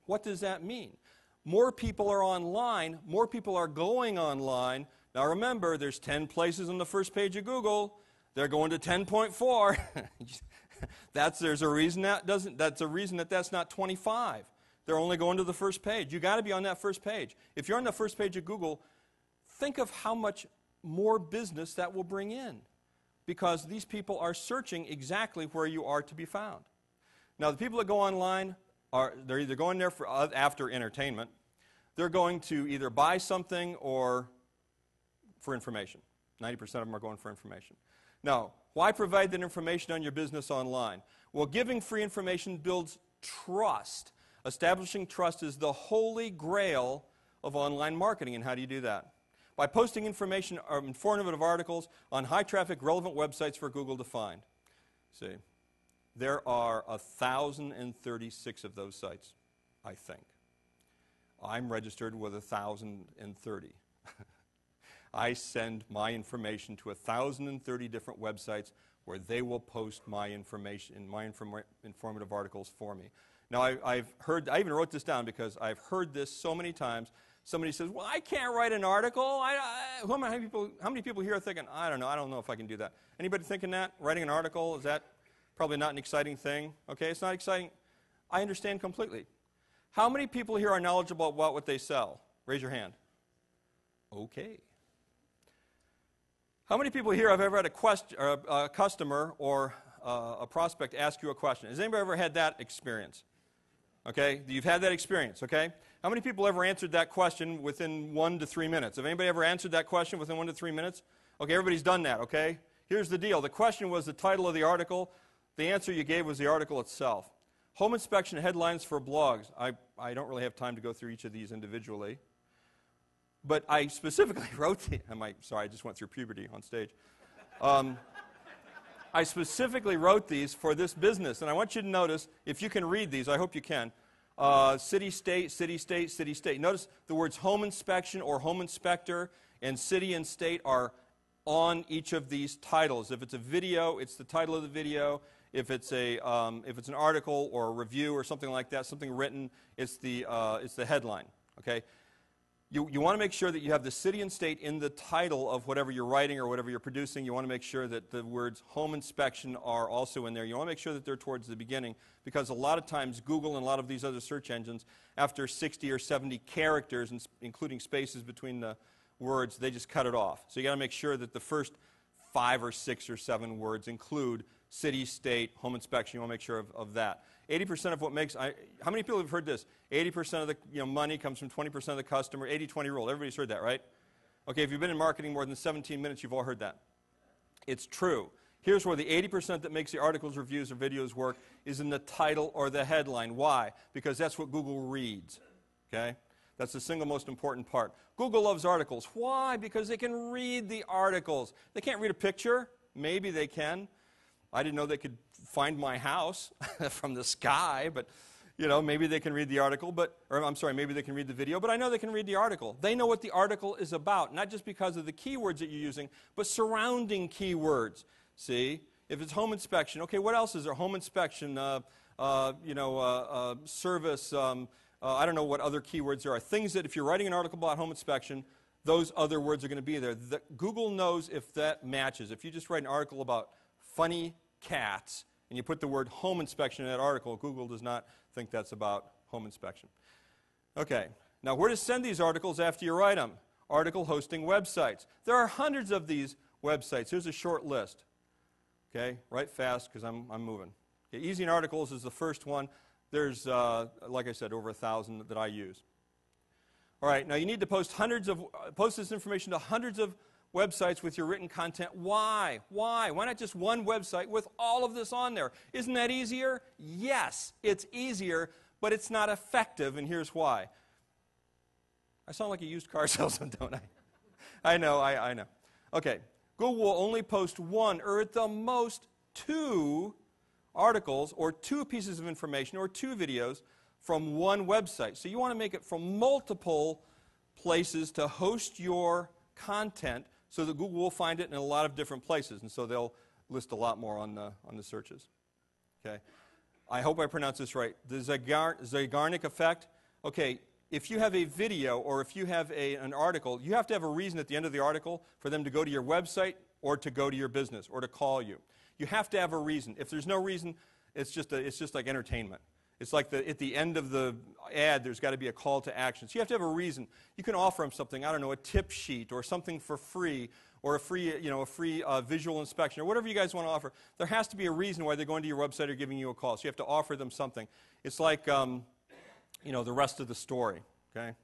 What does that mean? More people are online, more people are going online. Now remember, there's 10 places on the first page of Google. They're going to 10.4. That's a reason that's not 25. They're only going to the first page. You've got to be on that first page. If you're on the first page of Google, think of how much more business that will bring in, because these people are searching exactly where you are to be found. Now, the people that go online, they're either going there after entertainment, they're going to either buy something or for information. 90% of them are going for information. Now, why provide that information on your business online? Well, giving free information builds trust. Establishing trust is the holy grail of online marketing. And how do you do that? By posting information or informative articles on high-traffic, relevant websites for Google to find. See, there are 1,036 of those sites, I think. I'm registered with 1,030. I send my information to 1,030 different websites where they will post my information and my informative articles for me. Now, I even wrote this down because I've heard this so many times. Somebody says, well, I can't write an article. How many people here are thinking, I don't know if I can do that? Anybody thinking that? Writing an article, is that probably not an exciting thing? Okay, it's not exciting. I understand completely. How many people here are knowledgeable about what they sell? Raise your hand. Okay. How many people here have ever had a customer or a prospect ask you a question? Has anybody ever had that experience? Okay, you've had that experience, okay? How many people ever answered that question within 1 to 3 minutes? Have anybody ever answered that question within 1 to 3 minutes? Okay, everybody's done that, okay? Here's the deal. The question was the title of the article. The answer you gave was the article itself. Home inspection headlines for blogs. I don't really have time to go through each of these individually. But I specifically wrote sorry, I just went through puberty on stage. I specifically wrote these for this business, and I want you to notice, if you can read these, I hope you can, city, state, city, state, city, state. Notice the words home inspection or home inspector and city and state are on each of these titles. If it's a video, it's the title of the video. If it's an article or a review or something like that, something written, it's the headline. Okay. You want to make sure that you have the city and state in the title of whatever you're writing or whatever you're producing. You want to make sure that the words home inspection are also in there. You want to make sure that they're towards the beginning, because a lot of times Google and a lot of these other search engines, after 60 or 70 characters, including spaces between the words, they just cut it off. So you got to make sure that the first 5 or 6 or 7 words include city, state, home inspection. You want to make sure of that. 80% of what makes, how many people have heard this? 80% of the money comes from 20% of the customer, 80-20 rule. Everybody's heard that, right? Okay, if you've been in marketing more than 17 minutes, you've all heard that. It's true. Here's where the 80% that makes the articles, reviews, or videos work is in the title or the headline. Why? Because that's what Google reads, okay? That's the single most important part. Google loves articles. Why? Because they can read the articles. They can't read a picture. Maybe they can. I didn't know they could find my house from the sky, but maybe they can read the article, maybe they can read the video, but I know they can read the article. They know what the article is about, not just because of the keywords that you're using, but surrounding keywords. See, if it's home inspection, okay, what else is there? Home inspection, service, I don't know what other keywords there are. Things that if you're writing an article about home inspection, those other words are going to be there. Google knows if that matches. If you just write an article about funny cats, and you put the word home inspection in that article, Google does not think that's about home inspection. Okay, now where to send these articles after you write them? Article hosting websites. There are hundreds of these websites. Here's a short list. Okay, write fast because I'm moving. Okay, Easy in Articles is the first one. There's, like I said, over 1,000 that I use. All right, now you need to post this information to hundreds of websites with your written content. Why? Why? Why not just one website with all of this on there? Isn't that easier? Yes, it's easier, but it's not effective, and here's why. I sound like a used car salesman, don't I? I know. Okay, Google will only post one or at the most two articles or two pieces of information or two videos from one website. So you want to make it from multiple places to host your content so that Google will find it in a lot of different places, and so they'll list a lot more on the searches. Okay, I hope I pronounced this right. The Zeigarnik effect. Okay, if you have a video or if you have an article, you have to have a reason at the end of the article for them to go to your website or to go to your business or to call you. You have to have a reason. If there's no reason, it's just like entertainment. It's like at the end of the ad, there's got to be a call to action. So you have to have a reason. You can offer them something, I don't know, a tip sheet or something for free or a free visual inspection or whatever you guys want to offer. There has to be a reason why they're going to your website or giving you a call. So you have to offer them something. It's like, the rest of the story, okay?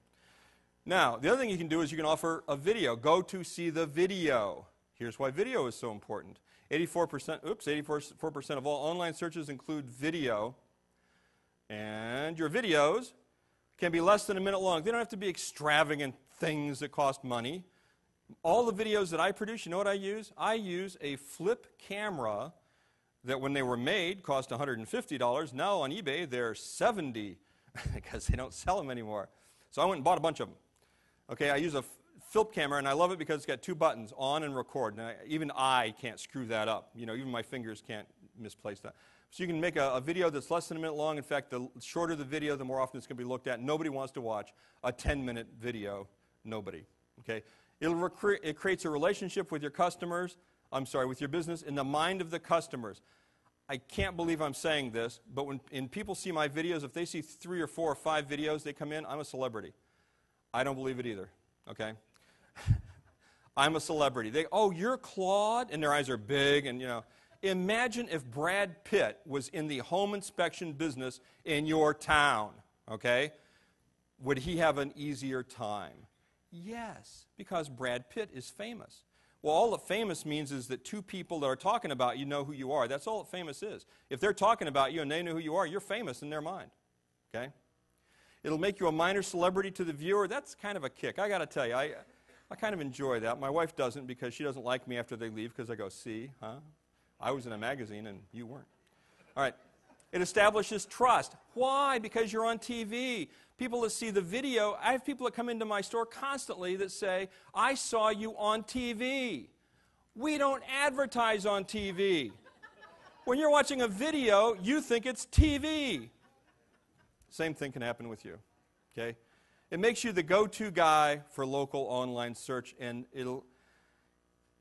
Now, the other thing you can do is you can offer a video. Go to see the video. Here's why video is so important. 84% of all online searches include video. And your videos can be less than a minute long. They don't have to be extravagant things that cost money. All the videos that I produce, you know what I use? I use a flip camera that when they were made cost $150. Now on eBay they're $70 because they don't sell them anymore. So I went and bought a bunch of them. Okay, I use a flip camera and I love it because it's got two buttons, on and record. Now, even I can't screw that up. Even my fingers can't misplace that. So you can make a video that's less than a minute long. In fact, the shorter the video, the more often it's going to be looked at. Nobody wants to watch a 10-minute video. Nobody. Okay? It creates a relationship with your customers, with your business in the mind of the customers. I can't believe I'm saying this, but when people see my videos, if they see 3 or 4 or 5 videos, they come in, I'm a celebrity. I don't believe it either. Okay? I'm a celebrity. You're Claude, and their eyes are big, and Imagine if Brad Pitt was in the home inspection business in your town, okay? Would he have an easier time? Yes, because Brad Pitt is famous. Well, all that famous means is that two people that are talking about you know who you are. That's all that famous is. If they're talking about you and they know who you are, you're famous in their mind, okay? It'll make you a minor celebrity to the viewer. That's kind of a kick. I got to tell you, I kind of enjoy that. My wife doesn't because she doesn't like me after they leave because I go, see, huh? I was in a magazine and you weren't. All right. It establishes trust. Why? Because you're on TV. People that see the video, I have people that come into my store constantly that say, I saw you on TV. We don't advertise on TV. When you're watching a video, you think it's TV. Same thing can happen with you. Okay? It makes you the go-to guy for local online search, and in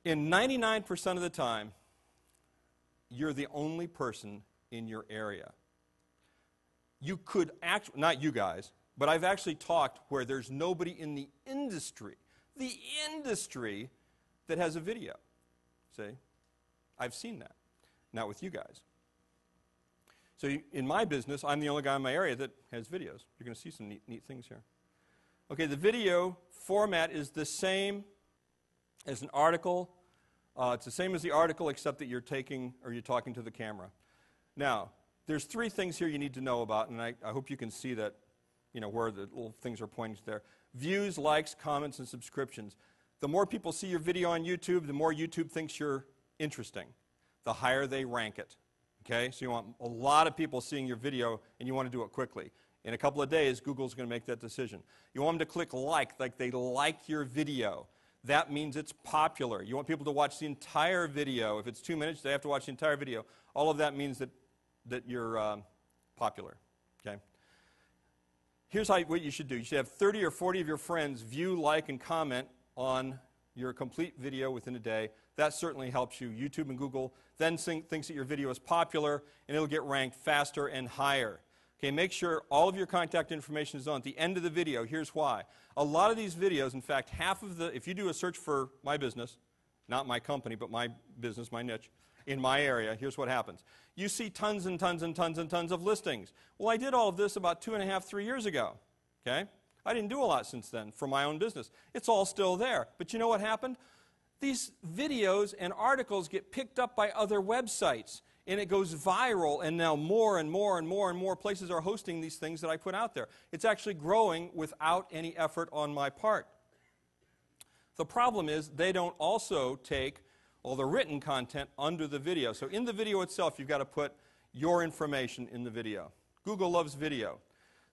99% of the time, you're the only person in your area. You could actually, not you guys, but I've actually talked where there's nobody in the industry that has a video. See? I've seen that. Not with you guys. So in my business, I'm the only guy in my area that has videos. You're going to see some neat things here. Okay, the video format is the same as an article. It's the same as the article, except that you're talking to the camera. Now, there's 3 things here you need to know about, and I hope you can see that, where the little things are pointing to there. Views, likes, comments, and subscriptions. The more people see your video on YouTube, the more YouTube thinks you're interesting. The higher they rank it. Okay? So you want a lot of people seeing your video, and you want to do it quickly. In a couple of days, Google's going to make that decision. You want them to click like they like your video. That means it's popular. You want people to watch the entire video. If it's 2 minutes, they have to watch the entire video. All of that means that you're popular. Okay? Here's what you should do. You should have 30 or 40 of your friends view, like, and comment on your complete video within a day. That certainly helps you. YouTube and Google then thinks that your video is popular, and it'll get ranked faster and higher. Okay, make sure all of your contact information is on. At the end of the video, here's why. A lot of these videos, in fact, if you do a search for my business, not my company, but my business, my niche, in my area, here's what happens. You see tons and tons and tons and tons of listings. Well, I did all of this about 2.5, 3 years ago. Okay? I didn't do a lot since then for my own business. It's all still there. But you know what happened? These videos and articles get picked up by other websites, and it goes viral, and now more and more and more and more places are hosting these things that I put out there. It's actually growing without any effort on my part. The problem is they don't also take all the written content under the video. So in the video itself, you've got to put your information in the video. Google loves video.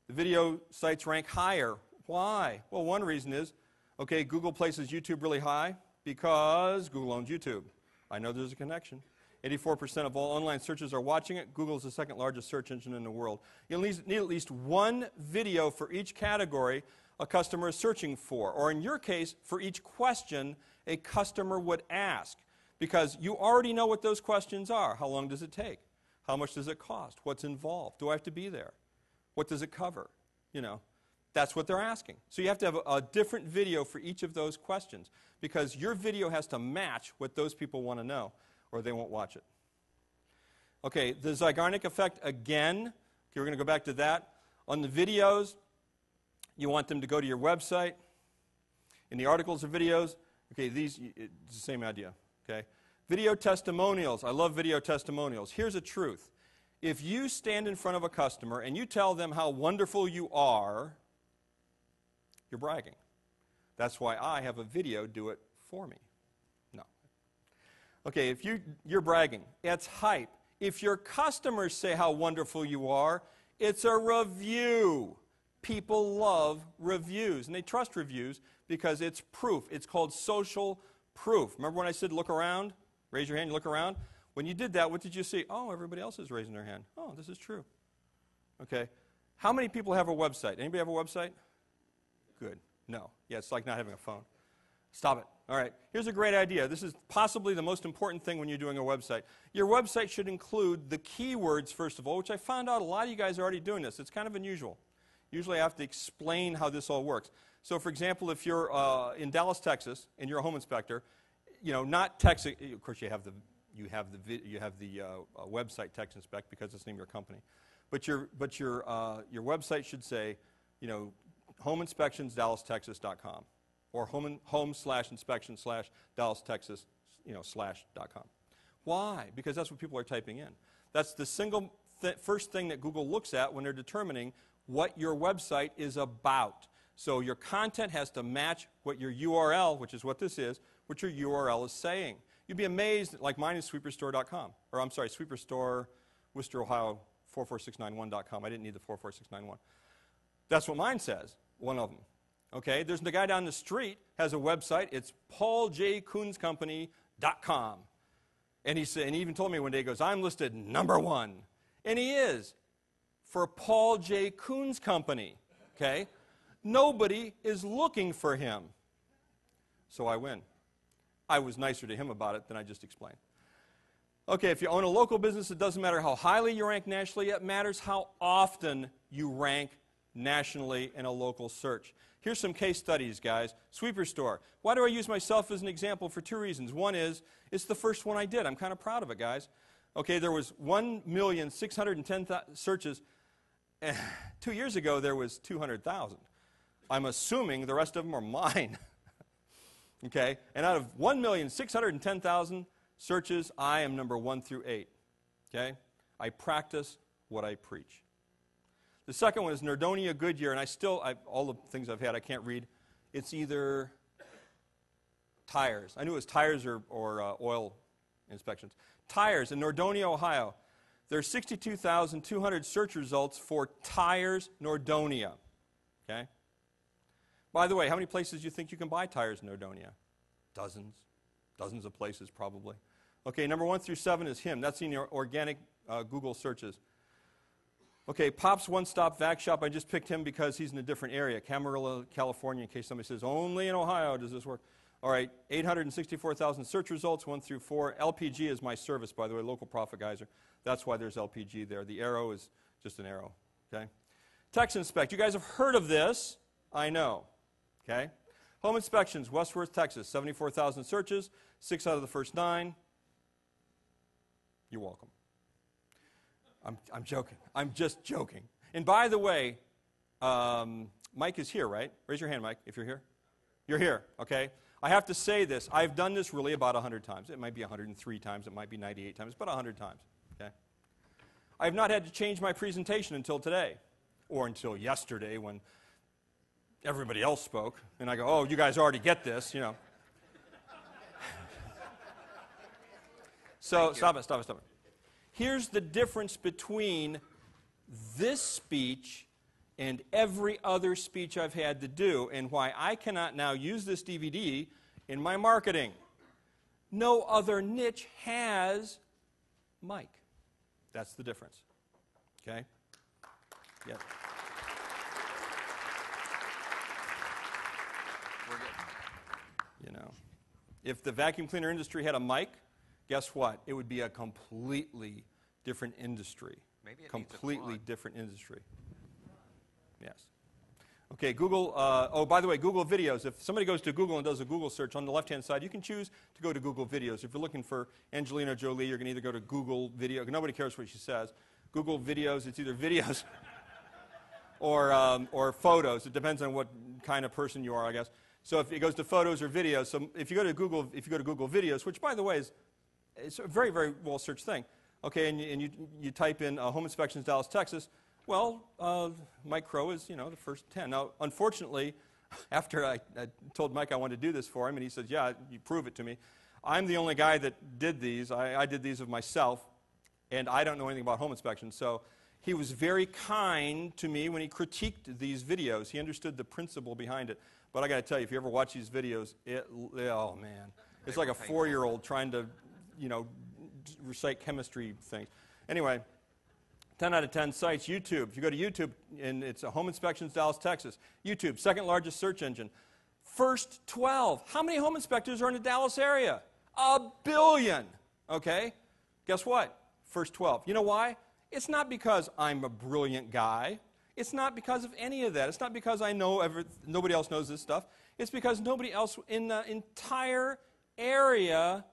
The video sites rank higher. Why? Well, one reason is, okay, Google places YouTube really high because Google owns YouTube. I know there's a connection. 84% of all online searches are watching it. Google is the second largest search engine in the world. You need at least one video for each category a customer is searching for, or in your case, for each question a customer would ask, because you already know what those questions are. How long does it take? How much does it cost? What's involved? Do I have to be there? What does it cover? You know, that's what they're asking. So you have to have a different video for each of those questions, because your video has to match what those people want to know, or they won't watch it. Okay, the Zeigarnik effect again. Okay, we're going to go back to that. On the videos, you want them to go to your website. In the articles or videos, okay, it's the same idea. Okay, video testimonials. I love video testimonials. Here's a truth. If you stand in front of a customer and you tell them how wonderful you are, you're bragging. That's why I have a video do it for me. No. Okay, if you're bragging, it's hype. If your customers say how wonderful you are, it's a review. People love reviews, and they trust reviews because it's proof. It's called social proof. Remember when I said look around? Raise your hand, you look around. When you did that, what did you see? Oh, everybody else is raising their hand. Oh, this is true. Okay. How many people have a website? Anybody have a website? Good. No. Yeah, it's like not having a phone. Stop it. All right. Here's a great idea. This is possibly the most important thing when you're doing a website. Your website should include the keywords, first of all, which I found out a lot of you guys are already doing this. It's kind of unusual. Usually I have to explain how this all works. So, for example, if you're in Dallas, Texas, and you're a home inspector, you know, not Texas. Of course, you have the website Text Inspect because it's the name of your company, but your website should say, you know, homeinspectionsdallastexas.com or home/inspection/DallasTexas, you know, /.com. Why? Because that's what people are typing in. That's the single first thing that Google looks at when they're determining what your website is about. So your content has to match what your URL, which is what this is, what your URL is saying. You'd be amazed, like mine is sweeperstore.com, or I'm sorry, Sweeperstore, Worcester, Ohio, 44691.com. I didn't need the 44691. That's what mine says, one of them. Okay, there's the guy down the street has a website. It's pauljkoonscompany.com. And he even told me one day, he goes, I'm listed #1. And he is, for Paul J. Koons Company. Okay? Nobody is looking for him. So I win. I was nicer to him about it than I just explained. Okay, if you own a local business, it doesn't matter how highly you rank nationally. It matters how often you rank nationally in a local search. Here's some case studies, guys. Sweeperstore. Why do I use myself as an example? For two reasons. One is, it's the first one I did. I'm kind of proud of it, guys. Okay, there was 1,610,000 searches. 2 years ago, there was 200,000. I'm assuming the rest of them are mine. Okay, and out of 1,610,000 searches, I am #1 through 8. Okay, I practice what I preach. The second one is Nerdonia Goodyear, and all the things I've had I can't read. It's either tires. I knew it was tires or oil inspections. Tires in Nerdonia, Ohio. There are 62,200 search results for tires Nerdonia. Okay. By the way, how many places do you think you can buy tires in Nerdonia? Dozens. Dozens of places, probably. Okay, #1 through 7 is him. That's in your organic Google searches. Okay, Pop's One Stop Vac Shop. I just picked him because he's in a different area, Camarillo, California, in case somebody says, only in Ohio does this work. All right, 864,000 search results, 1 through 4. LPG is my service, by the way, local profit geyser. That's why there's LPG there. The arrow is just an arrow, okay? Text Inspect. You guys have heard of this. I know, okay? Home Inspections, West Worth, Texas. 74,000 searches, 6 out of the first 9. You're welcome. I'm joking. I'm just joking. And by the way, Mike is here, right? Raise your hand, Mike, if you're here. You're here, okay? I have to say this. I've done this really about 100 times. It might be 103 times. It might be 98 times, but 100 times, okay? I have not had to change my presentation until today, or until yesterday when everybody else spoke, and I go, oh, you guys already get this, you know. So, stop it. Here's the difference between this speech and every other speech I've had to do, and why I cannot now use this DVD in my marketing. No other niche has Mike. That's the difference. Okay? Yep. We're good. You know, if the vacuum cleaner industry had a mic, guess what? It would be a completely different industry. Maybe it completely needs a different industry. Yes. Okay, Google, oh, by the way, Google Videos. If somebody goes to Google and does a Google search on the left-hand side, you can choose to go to Google Videos. If you're looking for Angelina Jolie, you're going to either go to Google Video. Nobody cares what she says. Google Videos, it's either videos or photos. It depends on what kind of person you are, I guess. So if it goes to photos or videos, so if you go to Google Videos, which, by the way, it's a very, very well-searched thing, okay, and you type in Home Inspections, Dallas, Texas, well, Mike Crow is, you know, the first 10. Now, unfortunately, after I told Mike I wanted to do this for him, and he said, yeah, you prove it to me, I'm the only guy that did these. I did these of myself, and I don't know anything about home inspections. So he was very kind to me when he critiqued these videos. He understood the principle behind it. But I got to tell you, if you ever watch these videos, oh, man. It's like a 4-year-old trying to, you know, recite chemistry things. Anyway, 10 out of 10 sites. YouTube. If you go to YouTube, and it's Home Inspections, Dallas, Texas. YouTube, second largest search engine. First 12. How many home inspectors are in the Dallas area? 1 billion. Okay? Guess what? First 12. You know why? It's not because I'm a brilliant guy. It's not because of any of that. It's not because I know nobody else knows this stuff. It's because nobody else in the entire area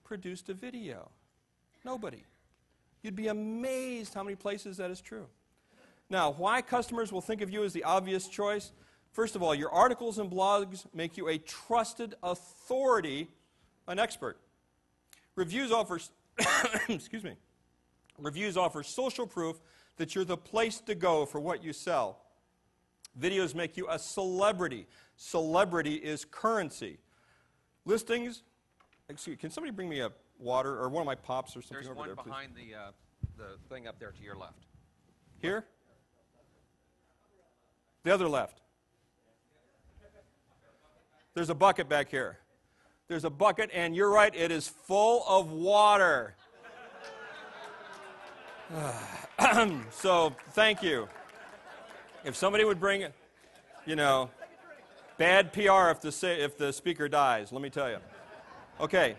produced a video. Nobody. You'd be amazed how many places that is true. Now, why customers will think of you as the obvious choice? First of all, your articles and blogs make you a trusted authority, an expert. Reviews offer, excuse me, reviews offer social proof that you're the place to go for what you sell. Videos make you a celebrity. Celebrity is currency. Listings, excuse me, can somebody bring me a water or one of my pops or something There's over there, please? There's one behind the thing up there to your left. Here? The other left. There's a bucket back here. There's a bucket, and you're right, it is full of water. So, thank you. If somebody would bring it, you know, bad PR if the speaker dies, let me tell you. Okay.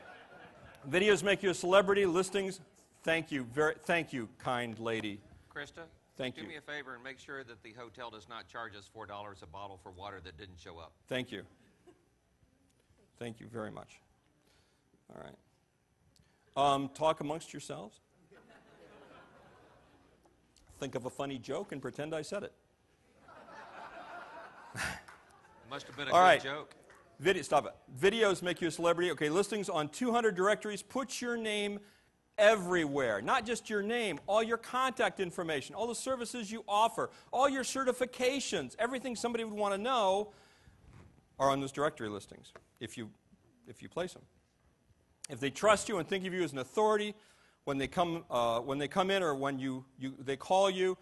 Videos make you a celebrity. Listings, thank you. Thank you, kind lady. Krista, thank you. Do me a favor and make sure that the hotel does not charge us $4 a bottle for water that didn't show up. Thank you. Thank you very much. All right. Talk amongst yourselves. Think of a funny joke and pretend I said it. Must have been a All good right. joke. Stop it. Videos make you a celebrity. Okay, listings on 200 directories. Put your name everywhere. Not just your name, all your contact information, all the services you offer, all your certifications, everything somebody would want to know are on those directory listings if you place them. If they trust you and think of you as an authority, when they come in or when they call you,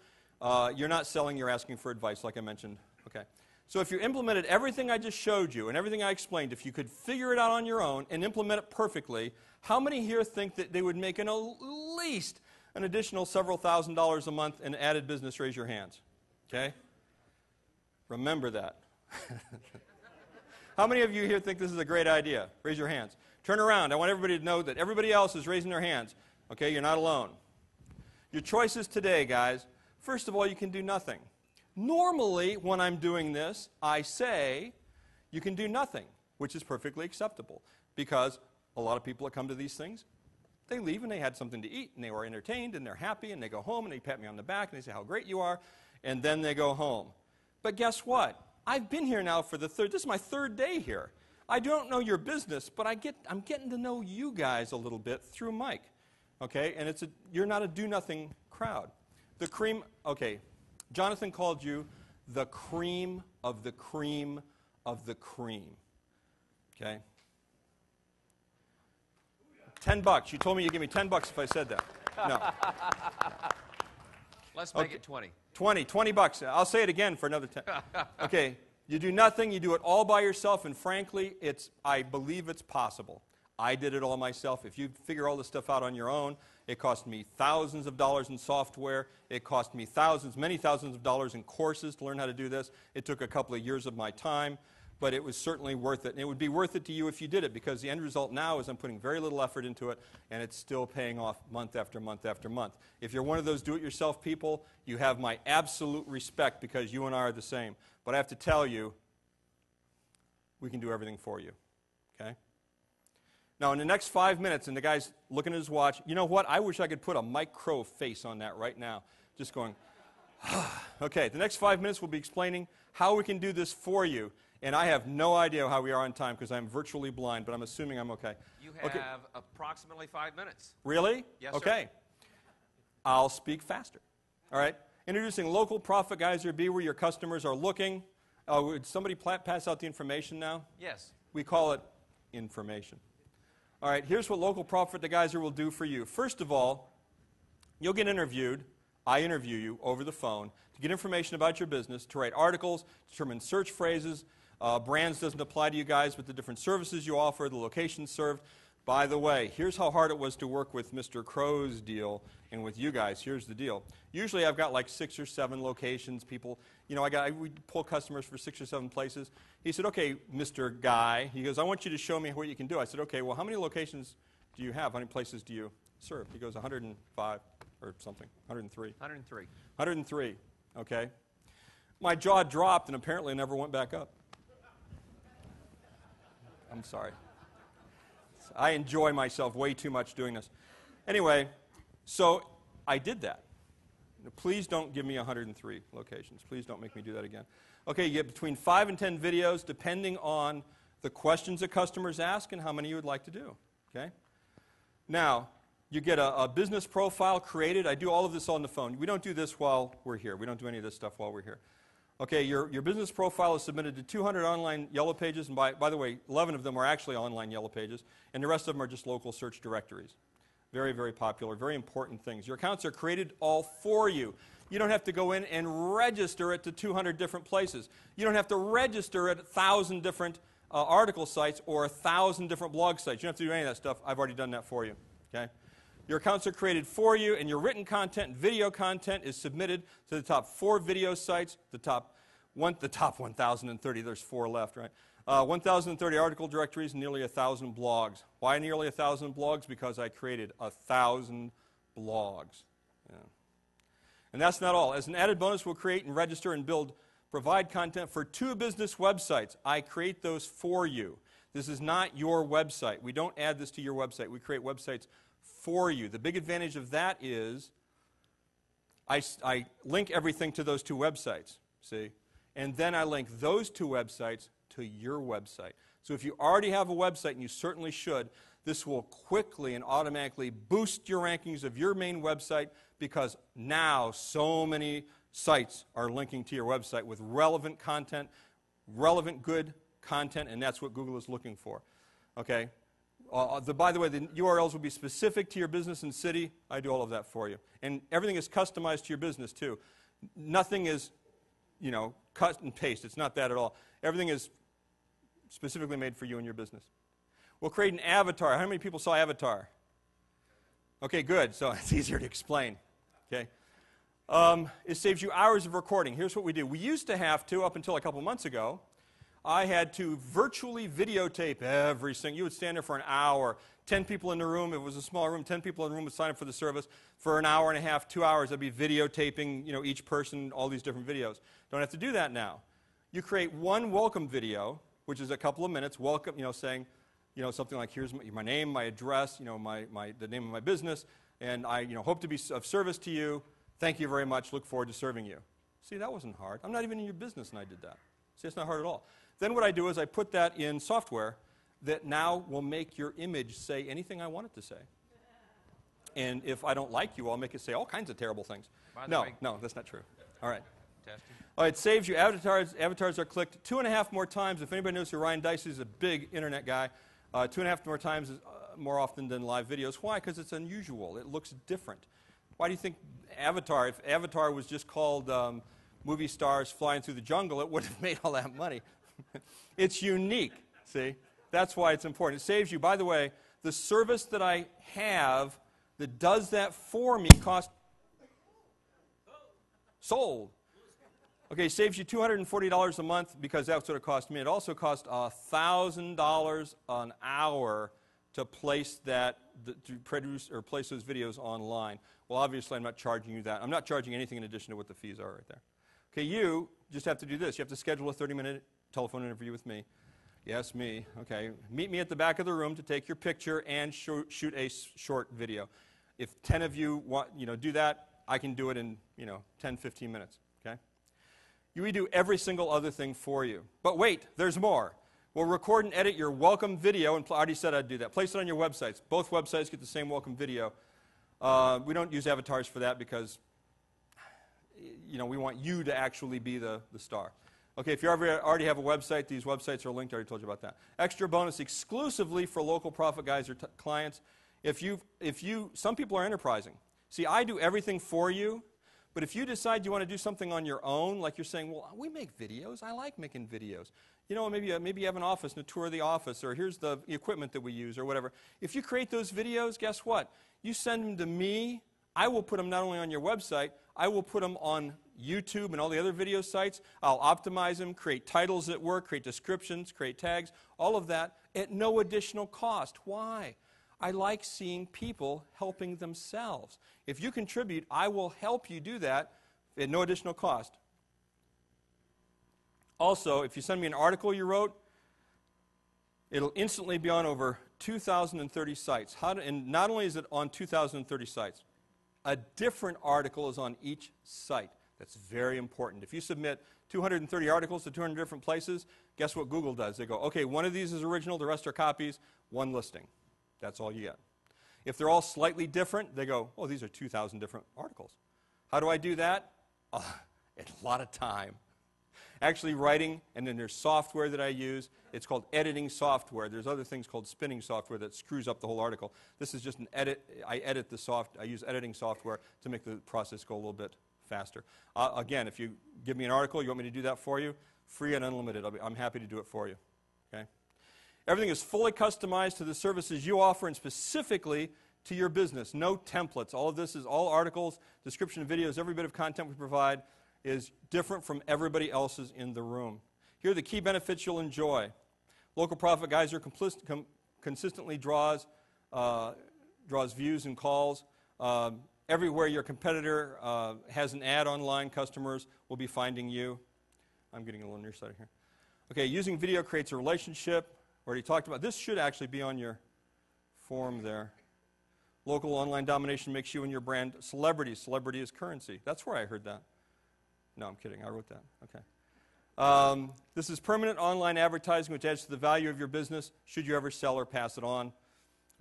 you're not selling, you're asking for advice, like I mentioned. Okay. So if you implemented everything I just showed you and everything I explained, if you could figure it out on your own and implement it perfectly, how many here think that they would make at least an additional several $1,000s a month in added business? Raise your hands. Okay? Remember that. How many of you here think this is a great idea? Raise your hands. Turn around. I want everybody to know that everybody else is raising their hands. Okay? You're not alone. Your choices today, guys. First of all, you can do nothing. Normally, when I'm doing this, I say you can do nothing, which is perfectly acceptable because a lot of people that come to these things They leave and they had something to eat and they were entertained and they're happy and they go home and they pat me on the back and they say how great you are, and then they go home. But guess what? I've been here now for this is my third day here. I don't know your business, but I'm getting to know you guys a little bit through Mike. Okay? And you're not a do-nothing crowd. The cream, okay, Jonathan called you the cream of the cream of the cream. Okay? $10. You told me you'd give me $10 if I said that. No. Let's make it 20. $20. I'll say it again for another 10. Okay. You do nothing. You do it all by yourself. And frankly, I believe it's possible. I did it all myself. If you figure all this stuff out on your own, it cost me thousands of dollars in software. It cost me many thousands of dollars in courses to learn how to do this. It took a couple of years of my time. But it was certainly worth it. And it would be worth it to you if you did it, because the end result now is I'm putting very little effort into it, and it's still paying off month after month after month. If you're one of those do-it-yourself people, you have my absolute respect, because you and I are the same. But I have to tell you, we can do everything for you. Okay? Now, in the next 5 minutes, and the guy's looking at his watch, you know what? I wish I could put a Mike Crow face on that right now. Just going, okay, the next 5 minutes we'll be explaining how we can do this for you. And I have no idea how we are on time because I'm virtually blind, but I'm assuming I'm okay. You have approximately 5 minutes. Really? Yes, sir. Okay. I'll speak faster. All right. Introducing Local Profit Geyser. Be where your customers are looking. Would somebody pass out the information now? Yes. We call it information. All right. Here's what Local Profit Geyser will do for you. First of all, you'll get interviewed. I interview you over the phone to get information about your business, to write articles, determine search phrases. Brands doesn't apply to you guys, but the different services you offer, the locations served. By the way, here's how hard it was to work with Mr. Crow's deal and with you guys. Here's the deal. Usually I've got like 6 or 7 locations. People, we pull customers for 6 or 7 places. He said, okay, Mr. Guy, he goes, I want you to show me what you can do. I said, okay, well, how many locations do you have? How many places do you serve? He goes, 105 or something, 103. 103, okay. My jaw dropped and apparently never went back up. I'm sorry. I enjoy myself way too much doing this. Anyway, so I did that. Please don't give me 103 locations. Please don't make me do that again. Okay, you get between 5 and 10 videos depending on the questions that customers ask and how many you would like to do. Okay? Now, you get a business profile created. I do all of this on the phone. We don't do this while we're here. We don't do any of this stuff while we're here. Okay, your business profile is submitted to 200 online Yellow Pages, and by the way, 11 of them are actually online Yellow Pages, and the rest of them are just local search directories. Very, very popular, very important things. Your accounts are created all for you. You don't have to go in and register it to 200 different places. You don't have to register at 1,000 different article sites or 1,000 different blog sites. You don't have to do any of that stuff. I've already done that for you. Okay? Your accounts are created for you, and your written content and video content is submitted to the top 4 video sites, the top 1,030. There's 4 left, right? 1,030 article directories, and nearly 1,000 blogs. Why nearly 1,000 blogs? Because I created 1,000 blogs. Yeah. And that's not all. As an added bonus, we'll create and register and provide content for 2 business websites. I create those for you. This is not your website. We don't add this to your website. We create websites for you. The big advantage of that is I link everything to those 2 websites, see? And then I link those 2 websites to your website. So if you already have a website, and you certainly should, this will quickly and automatically boost your rankings of your main website, because now so many sites are linking to your website with relevant content, relevant good content, and that's what Google is looking for. Okay? By the way, the URLs will be specific to your business and city. I do all of that for you. And everything is customized to your business, too. Nothing is, cut and paste. It's not that at all. Everything is specifically made for you and your business. We'll create an avatar. How many people saw Avatar? Okay, good. So it's easier to explain. Okay. It saves you hours of recording. Here's what we do. We used to have to, up until a couple months ago, I had to virtually videotape every single. You would stand there for an hour. 10 people in the room. If it was a small room, 10 people in the room would sign up for the service. For an hour and a half, 2 hours, I'd be videotaping, each person, all these different videos. Don't have to do that now. You create one welcome video, which is a couple of minutes, welcome, saying, you know, something like, here's my name, my address, you know, the name of my business, and I, you know, hope to be of service to you. Thank you very much. Look forward to serving you. See, that wasn't hard. I'm not even in your business, and I did that. See, it's not hard at all. Then what I do is I put that in software that now will make your image say anything I want it to say. And if I don't like you, I'll make it say all kinds of terrible things. No, that's not true. All right. Testing. All right, it saves you. Avatars are clicked 2.5 more times. If anybody knows who Ryan Dicey is, a big internet guy. 2.5 more times more often than live videos. Why? Because it's unusual. It looks different. Why do you think Avatar, if Avatar was just called Movie Stars Flying Through the Jungle, it wouldn't have made all that money. It's unique, see? That's why it's important. It saves you. By the way, the service that I have that does that for me costs... Sold. Okay, saves you $240 a month because that's what it cost me. It also cost $1,000 an hour to place that, to produce or place those videos online. Well, obviously, I'm not charging you that. I'm not charging anything in addition to what the fees are right there. Okay, you just have to do this. You have to schedule a 30-minute telephone interview with me. Yes, me. Okay, meet me at the back of the room to take your picture and shoot a short video. If 10 of you want, do that, I can do it in, 10, 15 minutes. Okay. We do every single other thing for you. But wait, there's more. We'll record and edit your welcome video, and I already said I'd do that. Place it on your websites. Both websites get the same welcome video. We don't use avatars for that because, we want you to actually be the star. Okay, if you already have a website, these websites are linked. I already told you about that. Extra bonus exclusively for local profit guys or clients. Some people are enterprising. See, I do everything for you. But if you decide you want to do something on your own, like you're saying, well, we make videos. I like making videos. Maybe you have an office and a tour of the office, or here's the equipment that we use, or whatever. If you create those videos, guess what? You send them to me. I will put them not only on your website, I will put them on YouTube and all the other video sites. I'll optimize them, create titles that work, create descriptions, create tags, all of that at no additional cost. Why? I like seeing people helping themselves. If you contribute, I will help you do that at no additional cost. Also, if you send me an article you wrote, it'll instantly be on over 2,030 sites. And not only is it on 2,030 sites, a different article is on each site. That's very important. If you submit 230 articles to 200 different places, guess what Google does? They go, okay, one of these is original, the rest are copies, one listing. That's all you get. If they're all slightly different, they go, oh, these are 2,000 different articles. How do I do that? A lot of time. Actually writing, and then there's software that I use. It's called editing software. There's other things called spinning software that screws up the whole article. This is just an edit. I use editing software to make the process go a little bit faster. Again, if you give me an article, you want me to do that for you, free and unlimited. I'm happy to do it for you. Okay? Everything is fully customized to the services you offer and specifically to your business. No templates. All of this is all articles, description videos, every bit of content we provide is different from everybody else's in the room. Here are the key benefits you'll enjoy. Local Profit Geyser consistently draws views and calls. Everywhere your competitor has an ad online, customers will be finding you. I'm getting a little nearsighted here. Okay, using video creates a relationship. Already talked about. This should actually be on your form there. Local online domination makes you and your brand celebrities. Celebrity is currency. That's where I heard that. No, I'm kidding. I wrote that. Okay. This is permanent online advertising, which adds to the value of your business should you ever sell or pass it on.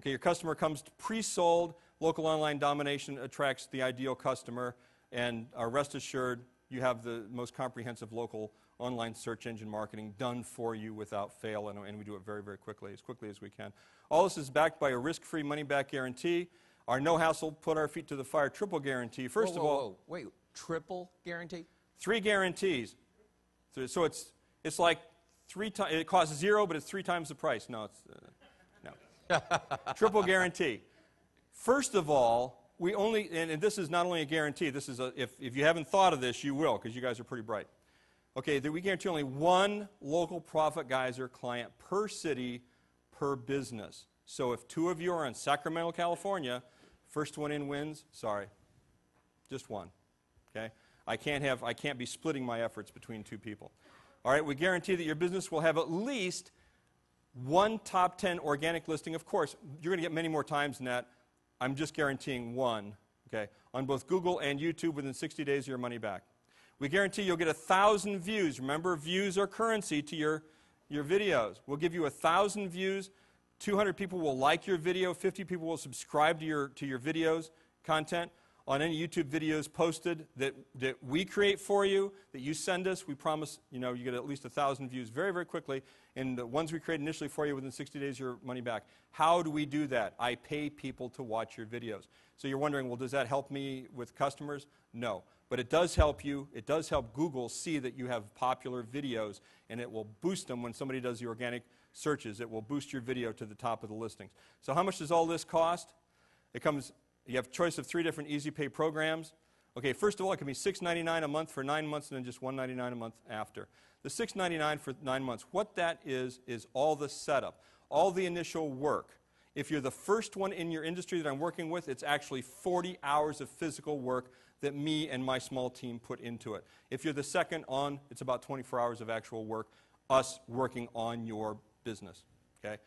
Okay, your customer comes pre-sold. Local online domination attracts the ideal customer, and rest assured, you have the most comprehensive local online search engine marketing done for you without fail, and we do it very, very quickly as we can. All this is backed by a risk-free money-back guarantee. Our no-hassle, put our feet to the fire, triple guarantee. First of all... Wait, triple guarantee? 3 guarantees. So it's like 3 times, it costs 0, but it's 3 times the price. No, no. Triple guarantee. First of all, we only, and this is not only a guarantee, this is if you haven't thought of this, you will, because you guys are pretty bright. Okay, we guarantee only 1 local profit geyser client per city, per business. So if 2 of you are in Sacramento, California, first one in wins, sorry. Just 1. Okay? I can't be splitting my efforts between 2 people. All right, we guarantee that your business will have at least one top 10 organic listing. Of course, you're going to get many more times than that. I'm just guaranteeing one, okay, on both Google and YouTube within 60 days of your money back. We guarantee you'll get 1,000 views. Remember, views are currency to your videos. We'll give you 1,000 views. 200 people will like your video. 50 people will subscribe to your videos content on any YouTube videos posted that we create for you, that you send us. We promise, you get at least 1,000 views very, very quickly. And the ones we create initially for you within 60 days, your money back. How do we do that? I pay people to watch your videos. So you're wondering, well, does that help me with customers? No. But it does help you. It does help Google see that you have popular videos, and it will boost them when somebody does the organic searches. It will boost your video to the top of the listings. So how much does all this cost? You have a choice of 3 different easy pay programs. Okay, first of all, it can be $6.99 a month for 9 months and then just $1.99 a month after. The $6.99 for 9 months, what that is all the setup, all the initial work. If you're the first one in your industry that I'm working with, it's actually 40 hours of physical work that me and my small team put into it. If you're the second on, it's about 24 hours of actual work, us working on your business. Okay?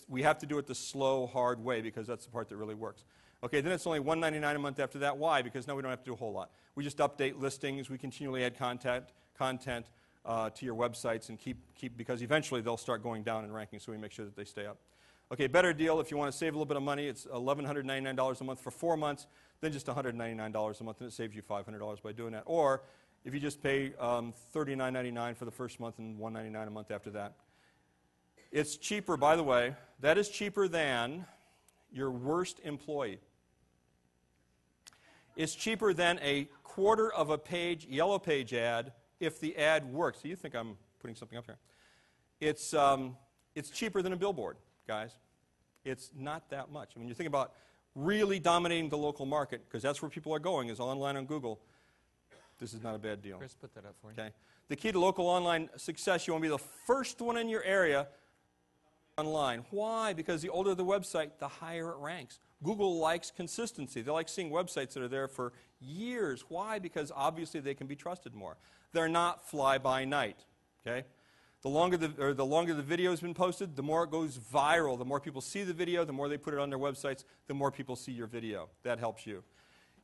We have to do it the slow, hard way because that's the part that really works. Okay, then it's only $1.99 a month after that. Why? Because now we don't have to do a whole lot. We just update listings. We continually add content to your websites and keep because eventually they'll start going down in ranking, so we make sure that they stay up. Okay, better deal if you want to save a little bit of money. It's $1,199 a month for 4 months, then just $199 a month, and it saves you $500 by doing that. Or if you just pay $39.99 for the first month and $199 a month after that. It's cheaper, by the way. That is cheaper than your worst employee. It's cheaper than a quarter of a page, yellow page ad if the ad works. So you think I'm putting something up here. It's cheaper than a billboard, guys. It's not that much. I mean, you think about really dominating the local market, because that's where people are going, is online on Google. This is not a bad deal. Chris, put that up for you. Okay. The key to local online success, you want to be the first one in your area online. Why? Because the older the website, the higher it ranks. Google likes consistency. They like seeing websites that are there for years. Why? Because obviously they can be trusted more. They're not fly-by-night. Okay? The longer the video has been posted, the more it goes viral. The more people see the video, the more they put it on their websites, the more people see your video. That helps you.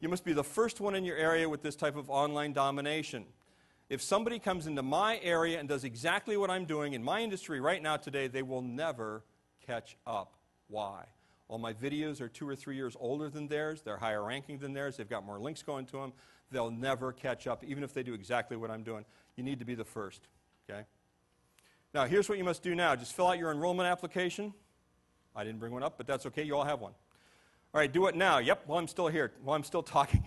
You must be the first one in your area with this type of online domination. If somebody comes into my area and does exactly what I'm doing in my industry right now today, they will never catch up. Why? All my videos are 2 or 3 years older than theirs. They're higher ranking than theirs. They've got more links going to them. They'll never catch up, even if they do exactly what I'm doing. You need to be the first. Okay? Now, here's what you must do now. Just fill out your enrollment application. I didn't bring one up, but that's okay. You all have one. All right, do it now. Yep, while I'm still here, while I'm still talking.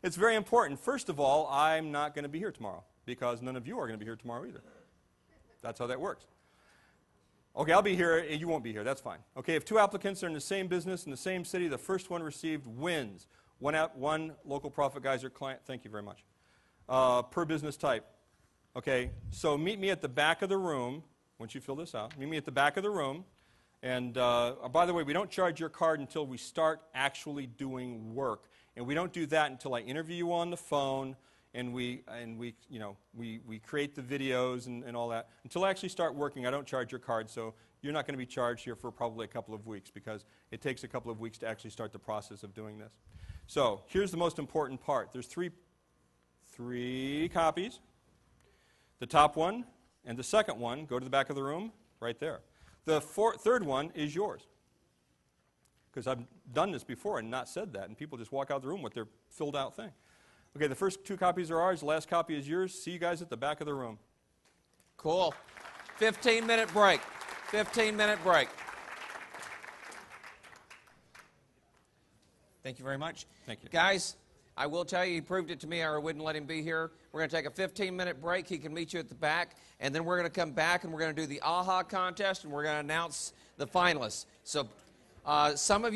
It's very important. First of all, I'm not going to be here tomorrow because none of you are going to be here tomorrow either. That's how that works. Okay, I'll be here. You won't be here. That's fine. Okay, if 2 applicants are in the same business in the same city, the first one received wins. One local profit geyser client. Thank you very much. Per business type. Okay, so meet me at the back of the room. Once you fill this out, meet me at the back of the room. And by the way, we don't charge your card until we start actually doing work. And we don't do that until I interview you on the phone and we create the videos and all that. Until I actually start working, I don't charge your card, so you're not going to be charged here for probably a couple of weeks because it takes a couple of weeks to actually start the process of doing this. So here's the most important part. There's three copies. The top one and the second one go to the back of the room right there. The third one is yours. Because I've done this before and not said that, and people just walk out of the room with their filled out thing. Okay, the first 2 copies are ours. The last copy is yours. See you guys at the back of the room. Cool. 15-minute break. 15-minute break. Thank you very much. Thank you. Guys, I will tell you, he proved it to me or I wouldn't let him be here. We're going to take a 15-minute break. He can meet you at the back. And then we're going to come back and we're going to do the AHA contest and we're going to announce the finalists. So some of you